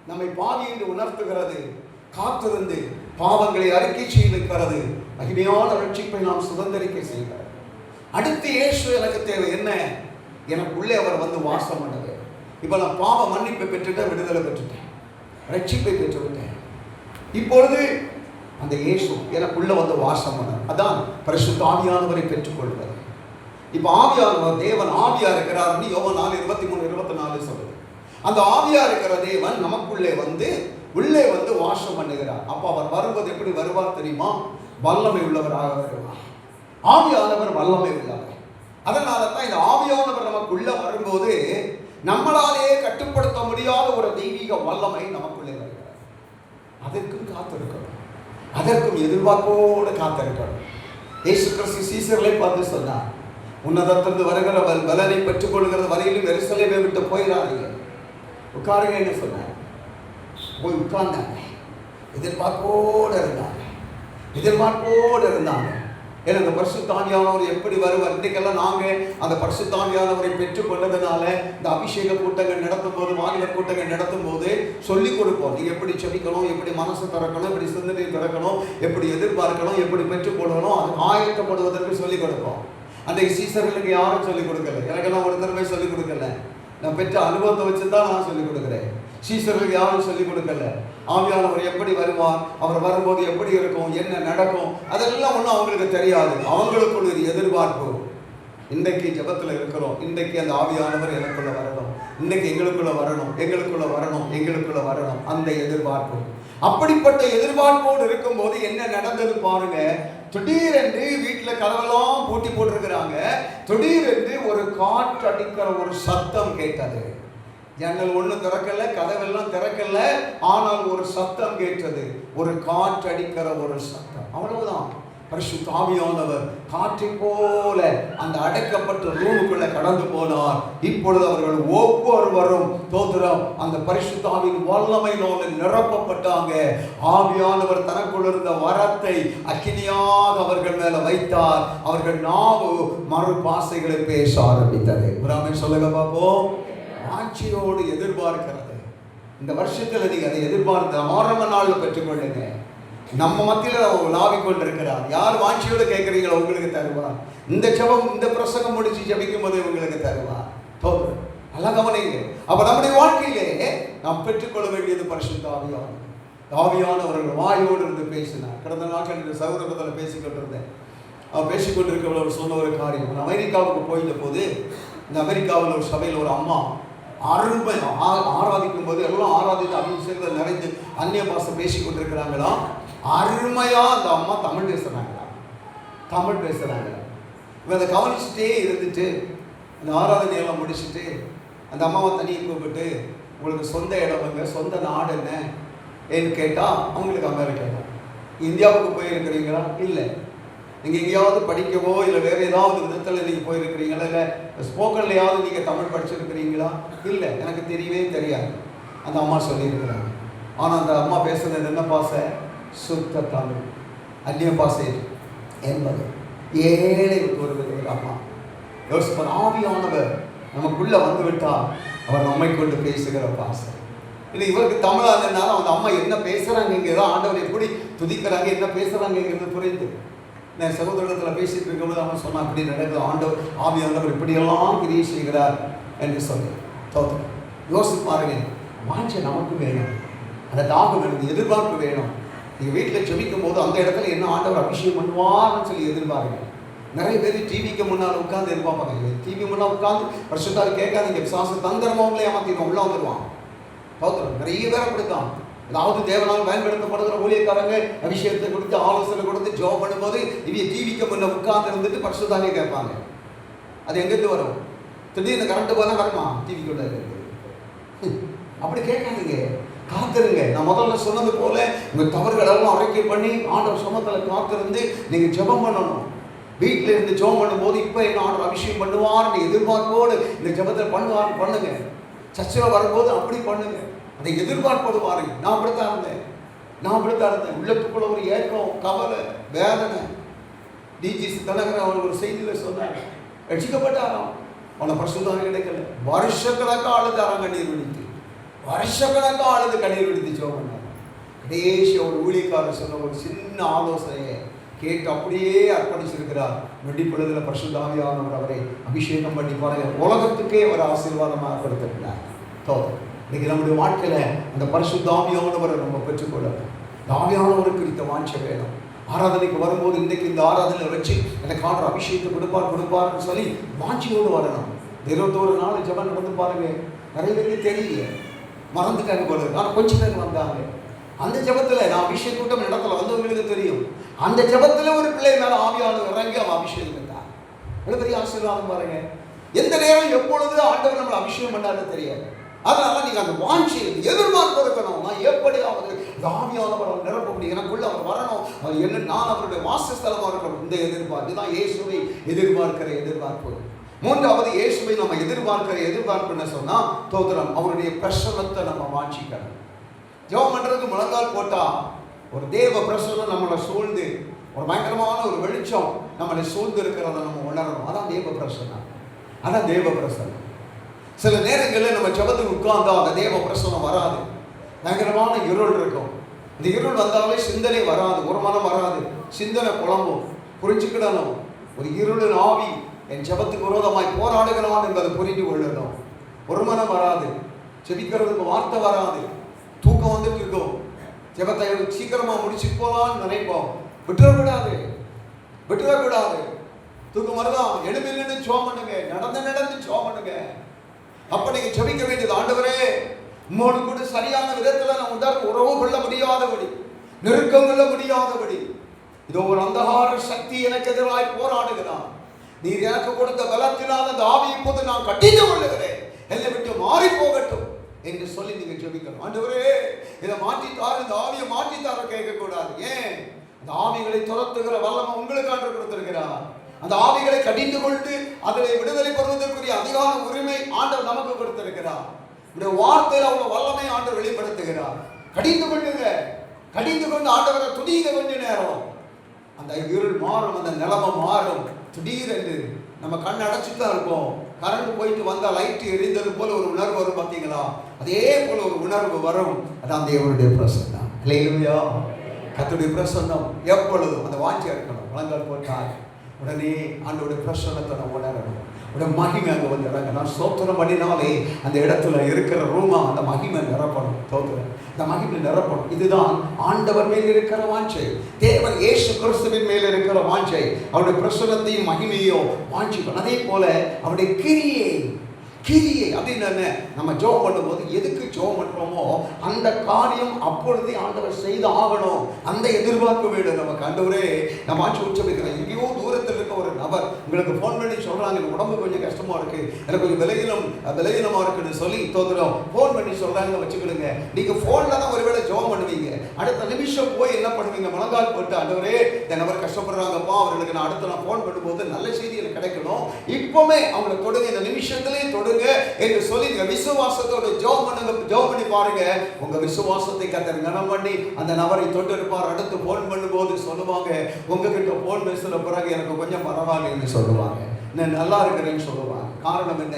நம்மை பாவி என்று உணர்த்துகிறது. காத்திருந்து பாவங்களை அறிக்கை செய்திருக்கிறது. மகிமையான ரட்சிப்பை நாம் சுதந்திரிக்க செய்கிறார். அடுத்து இயேசு எனக்கு தேவை என்ன? எனக்குள்ளே அவர் வந்து வாசம் பண்ணது. இப்ப நான் பாவ மன்னிப்பை பெற்றுட்டேன், விடுதலை பெற்றுட்டேன், ரட்சிப்பை பெற்றுவிட்டேன். இப்பொழுது அந்த இயேசு எனக்குள்ள வந்து வாசம் பண்ணார். அதான் பரிசுத்த ஆவியானவரை பெற்றுக்கொள்வது. இப்ப ஆவியானவர் தேவன் ஆவியா இருக்கிறார். யோவான் 4:23-24 சொல்லுது. அந்த ஆவியா இருக்கிற தேவன் நமக்குள்ளே வந்து உள்ளே வந்து வாசம் பண்ணுகிறார். அப்ப அவர் வரும்போது எப்படி வருவார் தெரியுமா? வல்லமை உள்ளவராக வருவார். ஆவியானவர் வல்லமை உள்ளவர். அதனால தான் இந்த ஆவியானவர் நமக்குள்ள வரும்போது நம்மளாலேயே கட்டுப்படுத்த முடியாத ஒரு தெய்வீக வல்லமை நமக்குள்ளே வருகிறார். அதற்கும் காத்திருக்கணும், அதற்கும் எதிர்பார்ப்போடு காத்திருக்கணும். இயேசு கிறிஸ்து சீசர்களை பார்த்து சொன்னார், உன்னதத்திலிருந்து வருகிற பலனை பெற்றுக் கொள்கிறது வரையிலும் எருசலேமை விட்டு போயிடாதீங்க, உட்காருங்கன்னு சொன்னார். போய் உட்கார்ந்தாங்க, எதிர்பார்ப்போடு இருந்தாங்க, எதிர்பார்ப்போடு இருந்தாங்க. ஏன்னா அந்த பரிசுத்த ஆவியானவர் எப்படி வருவார்? இன்றைக்கெல்லாம் நாங்கள் அந்த பரிசுத்த ஆவியானவரை பெற்றுக் கொண்டதுனால இந்த அபிஷேக கூட்டங்கள் நடத்தும் போது, வாலிபர் கூட்டங்கள் நடத்தும் போது சொல்லிக் கொடுப்போம். நீங்கள் எப்படி செபிக்கணும், எப்படி மனசு திறக்கணும், எப்படி சிந்தனை திறக்கணும், எப்படி எதிர்பார்க்கணும், எப்படி பெற்றுக்கொள்ளணும், அது ஆயத்தப்படுவதற்கு சொல்லிக் கொடுப்போம். அன்றைக்கு சீசர்களுக்கு யாரும் சொல்லிக் கொடுக்கல, எனக்கெல்லாம் ஒருத்தருமே சொல்லிக் கொடுக்கல. நான் பெற்ற அனுபவத்தை வச்சு தான் நான் சொல்லிக் கொடுக்குறேன். சீசர்களுக்கு யாரும் சொல்லிக் கொடுக்கல. ஆவியானவர் எப்படி வருவார், அவர் வரும்போது எப்படி இருக்கும், என்ன நடக்கும், அதெல்லாம் ஒன்றும் அவங்களுக்கு தெரியாது. அவங்களுக்குள்ள ஒரு எதிர்பார்ப்பு. இன்றைக்கு ஜெபத்தில் இருக்கிறோம், இன்றைக்கு அந்த ஆவியானவர் எனக்குள்ள வரணும், இன்றைக்கு எங்களுக்குள்ள வரணும், எங்களுக்குள்ள வரணும், எங்களுக்குள்ள வரணும், அந்த எதிர்பார்ப்பு. அப்படிப்பட்ட எதிர்பார்ப்போடு இருக்கும்போது என்ன நடந்தது பாருங்க. திடீரென்று வீட்டில் கதவெல்லாம் பூட்டி போட்டிருக்கிறாங்க. திடீரென்று ஒரு காற்று அடிக்கிற ஒரு சத்தம் கேட்டது. ஜன்னல் ஒண்ணு திறக்கல, கதவெல்லாம் திறக்கல, ஆனால் ஒரு சத்தம் கேட்டது. ஒரு காற்று அடிக்கிற ஒரு சத்தம், அவ்வளவுதான். பரிசுத்த ஆவியானவர் காற்றை போல அந்த அடைக்கப்பட்ட ரூமுக்குள்ள கடந்து போனார். இப்பொழுது அவர்கள் ஒவ்வொருவரும் தோத்திரம் அந்த பரிசுத்த ஆவியின் வல்லமையினால நிரப்பப்பட்டாங்க. ஆவியானவர் தனக்குள் இருந்த வரத்தை அக்கினியாக அவர்கள் மேல வைத்தார். அவர்கள் நாவு மறு பாசைகளை பேச ஆரம்பித்தது. பிராமணன் சொல்லுங்க பார்ப்போம். ஆட்சியோடு எதிர்பார்க்கிறது. இந்த வருஷத்துல நீங்க அதை எதிர்பார்த்து ஆரம்ப நாள்ல பெற்றுக்கொள்ளுங்க. நம்ம மத்தியில லாவிக் கொண்டிருக்கிறார். யார் வாஞ்சியோடு கேட்கிறீங்களோ உங்களுக்கு தருவார். இந்த ஜெபம், இந்த பிரசங்கம் முடிச்சு ஜெபிக்கும் போது உங்களுக்கு தருவார். தோன்று நல்லா கவனிங்க. அப்ப நம்முடைய வாழ்க்கையிலே நாம் பெற்றுக்கொள்ள வேண்டியது பரிசுத்த ஆவியானவர். ஆவியானவர்கள் வாயோடு இருந்து பேசினார். கடந்த நாட்கள் இந்த சகோதரத்தில் பேசிக்கிட்டு இருந்தேன். அவர் பேசிக்கொண்டிருக்கிறவர் சொன்ன ஒரு காரியம். நான் அமெரிக்காவுக்கு போயிட்ட போது இந்த அமெரிக்காவில் ஒரு சபையில் ஒரு அம்மா அருமை ஆராதிக்கும் போது எல்லாம் ஆராதித்து அபிஷேகத்தில் நிறைந்து அந்நிய பாஷை பேசி கொண்டிருக்கிறாங்களா. அருமையா அந்த அம்மா தமிழ் பேசுறாங்களா, தமிழ் பேசுறாங்களா. இவன் அதை கவனிச்சுட்டே இருந்துட்டு அந்த ஆராதனையெல்லாம் முடிச்சுட்டு அந்த அம்மாவை தனியை கூப்பிட்டு, உங்களுக்கு சொந்த இடம்ங்க, சொந்த நாடு என்ன ஏன்னு கேட்டால் அவங்களுக்கு அமெரிக்கா தான். இந்தியாவுக்கு போயிருக்கிறீங்களா? இல்லை. நீங்கள் எங்கேயாவது படிக்கவோ இல்லை வேறு ஏதாவது விதத்தில் நீங்கள் போயிருக்கிறீங்களா? இல்லை ஸ்போக்கன்லையாவது நீங்கள் தமிழ் படிச்சிருக்கிறீங்களா? இல்லை, எனக்கு தெரியவே தெரியாது அந்த அம்மா சொல்லியிருக்கிறாங்க. ஆனால் அந்த அம்மா பேசுனது என்ன பாசை? சுத்த தமிழ், அந்நிய பாசை என்பது ஏழை ஒரு அம்மா. யோசிப்பார், ஆவியானவர் நமக்குள்ளே வந்து விட்டால் அவர் நம்மை கொண்டு பேசுகிற பாசை. இல்லை இவருக்கு தமிழாக இருந்தாலும் அந்த அம்மா என்ன பேசுகிறாங்கிறதோ, ஆண்டவர் எப்படி துதிக்கிறாங்க, என்ன பேசுகிறாங்கிறது புரிந்து. நான் சகோதரத்தில் பேசிட்டு இருக்கும்போது அவன் சொன்னான், அப்படி நடக்குது, ஆண்டவர் ஆவியானவர் இப்படியெல்லாம் கிரியை செய்கிறார் என்று சொல்லி தோற்று யோசிப்பாருங்க. வாஞ்சை நமக்கு வேணும், அந்த தாகம் வேணும், எதிர்பார்ப்பு வேணும். நீங்கள் வீட்டில் ஜெபிக்கும் போது அந்த இடத்துல என்ன ஆண்டவர் அபிஷேகம் பண்ணுவார்னு சொல்லி எதிர்பாருங்க. நிறைய பேர் டிவிக்கு முன்னால் உட்காந்து எதிர்பார்ப்பாங்க. டிவி முன்னால் உட்காந்து வருஷத்தால் கேட்காதீங்க, பிசாசு தந்திரமாவங்களே ஏமாற்றிடுவோம், உள்ள வந்துடுவான். தோத்திரம் நிறைய பேர் அப்படித்தான். அதாவது தேவனால் பயன்படுத்தப்படுகிற ஊழியக்காரங்க அபிஷேகத்தை கொடுத்து ஆலோசனை கொடுத்து ஜோம் பண்ணும்போது இவங்க டிவிக்கு முன்ன உட்கார்ந்து இருந்துட்டு பரிசுத்தாவே கேட்பாங்க. அது எங்கேருந்து வரும்? திடீர்னு கரண்ட் போனால் வருமா டிவிக்குள்ள? அப்படி கேட்காதீங்க, காத்திருங்க. நான் முதல்ல சொன்னது போல உங்கள் தவறுகளெல்லாம் அறிக்கை பண்ணி ஆண்டவர் சமத்தில் காத்திருந்து நீங்கள் ஜெபம் பண்ணணும். வீட்டில் இருந்து ஜெபம் பண்ணும்போது இப்போ என்ன ஆண்டவர் அபிஷேகம் பண்ணுவார்னு எதிர்பார்ப்போடு இந்த ஜெபத்தில் பண்ணுவார்னு பண்ணுங்க. சர்ச்சில் வரும்போது அப்படி பண்ணுங்க, அதை எதிர்பார்ப்படுவாருங்க. நான் அப்படித்தான் இருந்தேன். உள்ளத்துக்குள்ள ஒரு ஏக்கம், கவலை, வேதனை. டிஜிசி தலைவர் அவர் ஒரு செய்தியில் சொன்னார், ரட்சிக்கப்பட்டாராம், அவனை பரிசுத்தம் கிடைக்கல. வருஷக்கணக்காக அழுதாராம், கண்ணீர் விழித்து, வருஷக்கணக்காக அழுது கண்ணீர் விழித்து ஜெபம் பண்ணார். கடைசி ஒரு ஊழியக்காரர் சொன்ன ஒரு சின்ன ஆலோசனையை கேட்டு அப்படியே அர்ப்பணிச்சிருக்கிறார். வெடிப்பொழுதில் பரிசுத்த ஆவியானவர் அவரை அபிஷேகம் பண்ணி பாருங்க, உலகத்துக்கே ஒரு ஆசீர்வாதமாக கொடுத்திருக்கிறார். தோற்றம் இன்னைக்கு நம்முடைய வாழ்க்கையில் அந்த பரிசுத்த ஆவியானவரை நம்ம பெற்றுக்கொள்ளணும். இந்த ஆவியானவரை குறித்த வாஞ்சை வேணும். ஆராதனைக்கு வரும்போது இன்றைக்கு இந்த ஆராதனையை வச்சு எனக்கு ஆண்டவர் அபிஷேகத்தை கொடுப்பார்னு சொல்லி வாஞ்சியோடு வரணும். 21 நாள் ஜெபம் நடந்து பாருங்க. நிறைய பேருக்கு தெரியல, மறந்துட்டாங்க போல. ஆனால் கொஞ்சம் பேர் வந்தாங்க. அந்த ஜெபத்தில் நான் அபிஷேக கூட்டம் இடத்துல வந்தவங்களுக்கு தெரியும், அந்த ஜெபத்தில் ஒரு பிள்ளை மேலே ஆவியானவர் இறங்கி அவன் அபிஷேகம் பண்ணார். எவ்வளோ பெரிய ஆசீர்வாதம் பாருங்க. எந்த நேரம் எப்பொழுது ஆண்டவர் நம்மளை அபிஷேகம் பண்ணாருன்னு தெரியாது. அதனால நீங்க அந்த வாஞ்சியை எதிர்பார்ப்பு இருக்கணும். நான் எப்படியாவது ஆவியானவர் நிரப்ப முடியும், எனக்குள்ள அவர் வரணும், அவர் என்ன, நான் அவருடைய வாசஸ்தலமாக இருக்கணும். இந்த எதிர்பார்ப்பு தான் இயேசுவை எதிர்பார்க்கிற எதிர்பார்ப்பு. மூன்றாவது, இயேசுவை நம்ம எதிர்பார்க்கிற எதிர்பார்ப்புன்னு சொன்னா தோத்திரம், அவருடைய பிரசன்னத்தை நம்ம வாஞ்சிக்கணும். ஜெபம் பண்றதுக்கு முழங்கால் போட்டா ஒரு தேவ பிரசன்னம் நம்மளை சூழ்ந்து, ஒரு பயங்கரமான ஒரு வெளிச்சம் நம்மளை சூழ்ந்து இருக்கிறத நம்ம உணரணும். அதான் தேவ பிரசன்னம், அதான் தேவ பிரசன்னம். சில நேரங்களில் நம்ம ஜெபத்துக்கு உட்கார்ந்தா அந்த தேவ பிரசன்னம் வராது, பயங்கரமான இருள் இருக்கும். இந்த இருள் வந்தாலே சிந்தனை வராது, ஒரு மனம் வராது, சிந்தனை குழம்பும். புரிஞ்சுக்கிடணும், ஒரு இருளின் ஆவி என் ஜெபத்துக்கு விரோதமாய் போராடுகிறான் என்பதை புரிந்து கொள்ளணும். ஒரு மனம் வராது, ஜெபிக்கிறதுக்கு வார்த்தை வராது, தூக்கம் வந்துட்டு இருக்கும். ஜெபத்தை சீக்கிரமா முடிச்சு போலான்னு நினைப்போம். விட்டுறக்கூடாது, விட்டுறக்கூடாது. தூக்கம் வருதான், எழுமில்லுன்னு ஜெபம் பண்ணுங்க, நடந்து ஜெபம் பண்ணுங்க. அப்ப நீங்க ஜெபிக்க வேண்டியது, ஆண்டவரே உம்மோடு கூட சரியான விதத்துல நான் உடல் உறவு கொள்ள முடியாதபடி, நெருக்கம் கொள்ள முடியாதபடி, இதோ ஒரு அந்தகார சக்தி எனக்கு எதிராய் போராடுகிறான். நீர் எனக்கு கொடுத்த பலத்தினால் அந்த ஆவியை இப்போது நான் கட்டிந்து கொள்ளுகிறேன், என்னை விட்டு மாறி போகட்டும் என்று சொல்லி நீங்க ஜெபிக்கணும். ஆண்டவரே இதை மாற்றித்தார், இந்த ஆவியை மாற்றித்தார கேட்கக்கூடாது. ஏன்? அந்த ஆவிகளை துரத்துகிற வல்லமை உங்களுக்கு ஆண்டு கொடுத்திருக்கிறார். அந்த ஆவிகளை கடிந்து கொண்டு அதில் விடுதலை பெறுவதற்குரிய அதிகார உரிமை ஆண்டவர் நமக்கு கொடுத்திருக்கிறார். இந்த வார்த்தையில் அவங்க வல்லமை ஆண்டவர் வெளிப்படுத்துகிறார். கடிந்து கொள்ளுங்க, கடிந்து கொண்டு ஆண்டவரை துதிக்க கொஞ்ச நேரம், அந்த இருள் மாறும், அந்த நிலைமை மாறும். திடீரென்று நம்ம கண் அடைச்சிட்டு தான் இருப்போம். கரண்ட் போயிட்டு வந்தால் லைட் எரிந்தது போல ஒரு உணர்வு வரும், பார்த்தீங்களா? அதே போல ஒரு உணர்வு வரும். அதான் தேவனுடைய பிரசன்னம். இல்லையா? கர்த்தருடைய பிரசன்னம் எப்பொழுதும் அந்த வாஞ்சியா இருக்கணும். முழங்கால் போட்டால் உடனே ஆண்டோடைய பிரசன்னத்தை நம்ம உணரணும். உடனே மகிமை அங்கே வந்து இறங்க. நான் ஸ்தோத்திரம் பண்ணினாலே அந்த இடத்துல இருக்கிற ரூமா அந்த மகிமை நிரப்பணும். ஸ்தோத்திரம், இந்த மகிமை நிரப்பணும். இதுதான் ஆண்டவர் மேல் இருக்கிற வாஞ்சை, தேவன் இயேசு கிறிஸ்துவின் மேல் இருக்கிற வாஞ்சை. அவருடைய பிரசன்னத்தையும் மகிமையும் வாஞ்சிக்கணும். அதே போல அவருடைய கிரியை அப்படின்னு நம்ம ஜெபம் பண்ணும்போது எதுக்கு ஜெபம் பண்றோமோ அந்த காரியம் அப்பொழுதே ஆண்டவர் செய்து ஆகணும். அந்த எதிர்பார்ப்பு வேணும் நமக்கு. ஆண்டவரே நம்ம ஆட்சி உச்சமிக்கிறேன், எங்கேயோ தூரத்தில் இருக்க ஒரு நபர் உங்களுக்கு ஃபோன் பண்ணி சொல்றாங்க, எனக்கு உடம்பு கொஞ்சம் கஷ்டமா இருக்கு, எனக்கு கொஞ்சம் விலகினமா இருக்குன்னு சொல்லி தோத்துறோம். ஃபோன் பண்ணி சொல்றாங்க வச்சுக்கிடுங்க. நீங்க ஃபோன்ல தான் ஒருவேளை ஜெபம் பண்ணுவீங்க, அடுத்த நிமிஷம் போய் என்ன பண்ணுவீங்க? முழங்கால் போட்டு, ஆண்டவரே இந்த நபர் கஷ்டப்படுறாங்கப்பா, அவர்களுக்கு நான் அடுத்த ஃபோன் பண்ணும்போது நல்ல செய்தி எனக்கு கிடைக்கணும், இப்பவுமே அவங்களை தொடுங்க, இந்த நிமிஷத்திலே தொடுங்க என்று சொல்லி நீங்க விசுவாசத்தோட ஜெபம் பண்ணுங்க. ஜெபம் பண்ணி பாருங்க, உங்க விசுவாசத்தை கர்த்தர் கனம் பண்ணி அந்த நபரை தொட்டு இருப்பார். அடுத்து போன் பண்ணும்போது சொல்லுவாங்க, உங்ககிட்ட போன் பேசுற பிறகு எனக்கு கொஞ்சம் பரவாயில்லைன்னு சொல்லுவாங்க, நான் நல்லா இருக்கிறேன்னு சொல்லுவாங்க. காரணம் என்ன?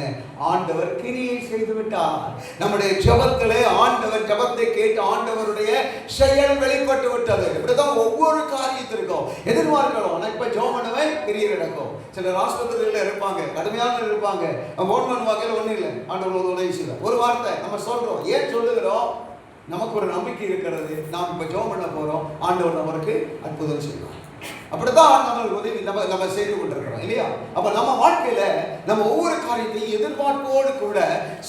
ஆண்டவர் கிரியை செய்து விட்டார். நம்முடைய ஜெபத்திலே ஆண்டவர் ஜெபத்தை கேட்டு ஆண்டவருடைய செயல் வெளிப்பட்டு விட்டது. இப்படிதான் ஒவ்வொரு காரியத்திற்கும் எதிர்பார்க்கிறோம். நான் இப்ப ஜெபம் பண்ணுவேன், கிரியை நடக்கும். சிலர் ஆஸ்பத்திரியில் இருப்பாங்க, கடுமையான இருப்பாங்க, போன் பண்ணுவாங்க, ஒன்றும் இல்லை, ஆண்டவர் உதவி செய்வார். ஒரு வார்த்தை நம்ம சொல்றோம். ஏன் சொல்லுகிறோம்? நமக்கு ஒரு நம்பிக்கை இருக்கிறது, நாம் இப்ப ஜெபம் பண்ண போறோம், ஆண்டவர் நமக்கு அற்புதம் செய்வார். அப்படித்தான் நம்மளுக்கு உதவி நம்ம செய்து கொண்டிருக்கிறோம் இல்லையா? அப்ப நம்ம வாழ்க்கையில நம்ம ஒவ்வொரு காரியத்தையும் எதிர்பார்ப்போடு கூட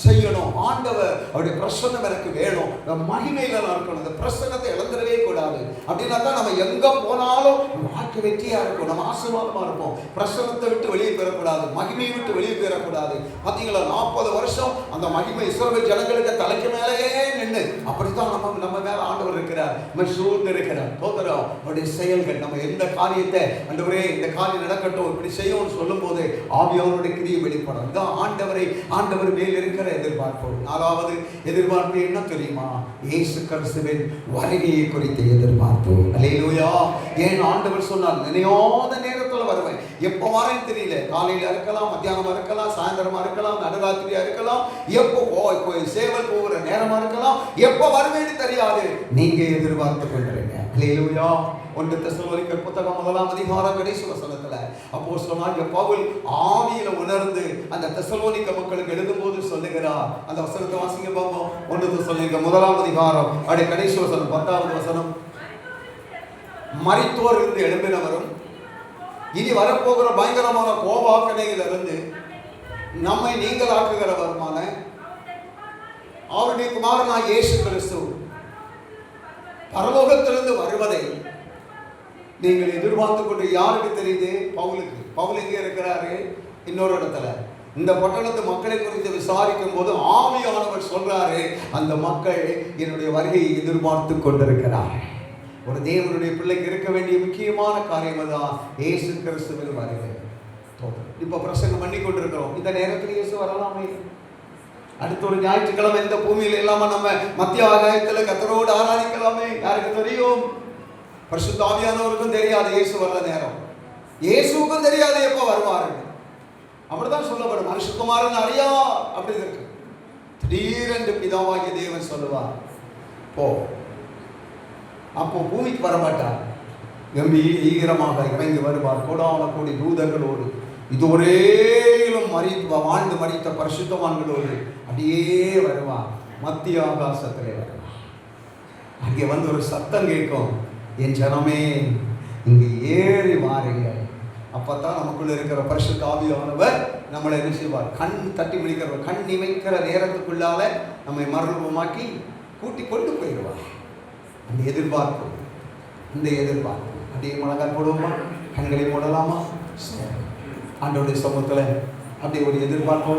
செய்யணும். ஆண்டவர் அவருடைய பிரசன்னம் எனக்கு வேணும், நம்ம மகிமையில இருக்கணும், அந்த பிரசன்னத்தை இழந்துடவே கூடாது. அப்படின்னா தான் நம்ம எங்க போனாலும் வாழ்க்கை வெற்றியா இருக்கும், நம்ம ஆசீர்வாதமா இருப்போம். பிரசன்னத்தை விட்டு வெளியே பெறக்கூடாது, மகிமையை விட்டு வெளியே பெறக்கூடாது. பார்த்தீங்களா, 40 வருஷம் அந்த மகிமை இஸ்ரவேல் ஜனங்களுக்கு தலைக்கு மேலேயே நின்று அப்படித்தான் நம்ம மேல ஆண்டவர் இருக்கிறார், நம்ம சூழ்ந்து இருக்கிறார். தோத்திரம், அவருடைய செயல்கள் நம்ம எந்த காரியத்தை ஆண்டவரே இந்த காரியம் நடக்கட்டும் இப்படி செய்யும் சொல்லும் போது ஆவியானவருடைய கிரியை வெளிப்படும். இதுதான் ஆண்டவர் மேல் இருக்கிற எதிர்பார்ப்பு. 4வது எதிர்பார்ப்பு என்ன தெரியுமா? இயேசு கிறிஸ்துவின் வருகையை குறித்த எதிர்பார்ப்பு. அல்லேலூயா. ஏன் ஆண்டவர் சொன்னார், நினையாத நேரத்தில் வருவேன். எப்போ வரேன்னு தெரியல, காலையில இருக்கலாம், மத்தியானமா இருக்கலாம், சாயந்தரமா இருக்கலாம், நடுராத்திரியா இருக்கலாம், எப்போ சேவல் போகிற நேரமா இருக்கலாம், எப்போ வருவேன்னு தெரியாது. நீங்க எதிர்பார்த்து கொண்டிருங்க. அல்லேலூயா. 1 தெசலோனிக்கர் புத்தகம் 1ஆம் அதிகாரம் கடைசி வசனத்துல அப்போஸ்தலனாகிய பவுல் ஆவியில உணர்ந்து அந்த தெசலோனிக்க மக்களுக்கு எழுதும்போது சொல்லுகிறார். அந்த வசனத்தை வாசிங்க பாப்போம். 1 தெசலோனிக்கர் 1ஆம் அதிகாரம் அப்படியே கடைசி வசனம் 10வது வசனம். மரித்தோர் இருந்து எழும்பினவரும் இனி வரப்போகிற பயங்கரமான கோபாக்கனையிலிருந்து நம்மை நீங்களாக்குகிறவருமான அவருடைய குமாரனாகிய இயேசு கிறிஸ்து பரலோகத்திலிருந்து வருவதை நீங்கள் எதிர்பார்த்து கொண்டு, யாருக்கு தெரியுது? பவுலுக்கு. பவுல் எங்கே இருக்கிறாரு? இன்னொரு இடத்துல. இந்த பட்டணத்து மக்களை குறித்து விசாரிக்கும் போது ஆவியானவர் சொல்றாரு, அந்த மக்கள் என்னுடைய வருகையை எதிர்பார்த்து கொண்டிருக்கிறார். ஒரு தேவனுடைய பிள்ளைக்கு இருக்க வேண்டிய முக்கியமான காரியம் தான் இயேசு கிறிஸ்துவின் வருகை. இப்ப பிரசங்கம் பண்ணி கொண்டிருக்கிறோம். இந்த நேரத்தில் இயேசு வரலாமே. அடுத்த ஒரு ஞாயிற்றுக்கிழமை இந்த பூமியில் இல்லாம நம்ம மத்திய ஆகாயத்தில் கர்த்தரோடு ஆராதிக்கலாமே. யாருக்கு தெரியும்? பரிசுத்த ஆவியானவருக்கும் தெரியாது இயேசு வர்ற நேரம். இயேசுக்கும் தெரியாது எப்ப வருவாரு. அப்படிதான் சொல்லப்படும். மனுஷகுமாரன் அறியா அப்படி இருக்கு. திடீரென்று பிதாவாகிய தேவன் சொல்லுவார், போ. அப்போ பூமிக்கு வரமாட்டார், கம்பீரமாக இறங்கி வருவார் கோடான கோடி தூதர்களோடு, இதுவரையிலும் வாழ்ந்து மரித்த பரிசுத்தவான்களோடு அப்படியே வருவார். மத்திய ஆகாசத்திலே வருவார். அங்கே வந்து ஒரு சத்தம் கேட்கும், என் ஜனமே இங்கே ஏறி வாருங்கள். அப்பதான் நமக்குள்ள இருக்கிற பரிசுத்த ஆவியானவர் நம்மளை என்ன செய்வார்? கண் தட்டி விழிக்கிறவர், கண் இமைக்கிற நேரத்துக்குள்ளால நம்மை மறுரூபமாக்கி கூட்டி கொண்டு போயிடுவார். அந்த எதிர்பார்ப்பு, இந்த எதிர்பார்ப்பு அப்படியே முழங்கால் போடுவோமா? கண்களை மூடலாமா? ஆண்டவருடைய சமூகத்தில் அப்படியே ஒரு எதிர்பார்ப்பு.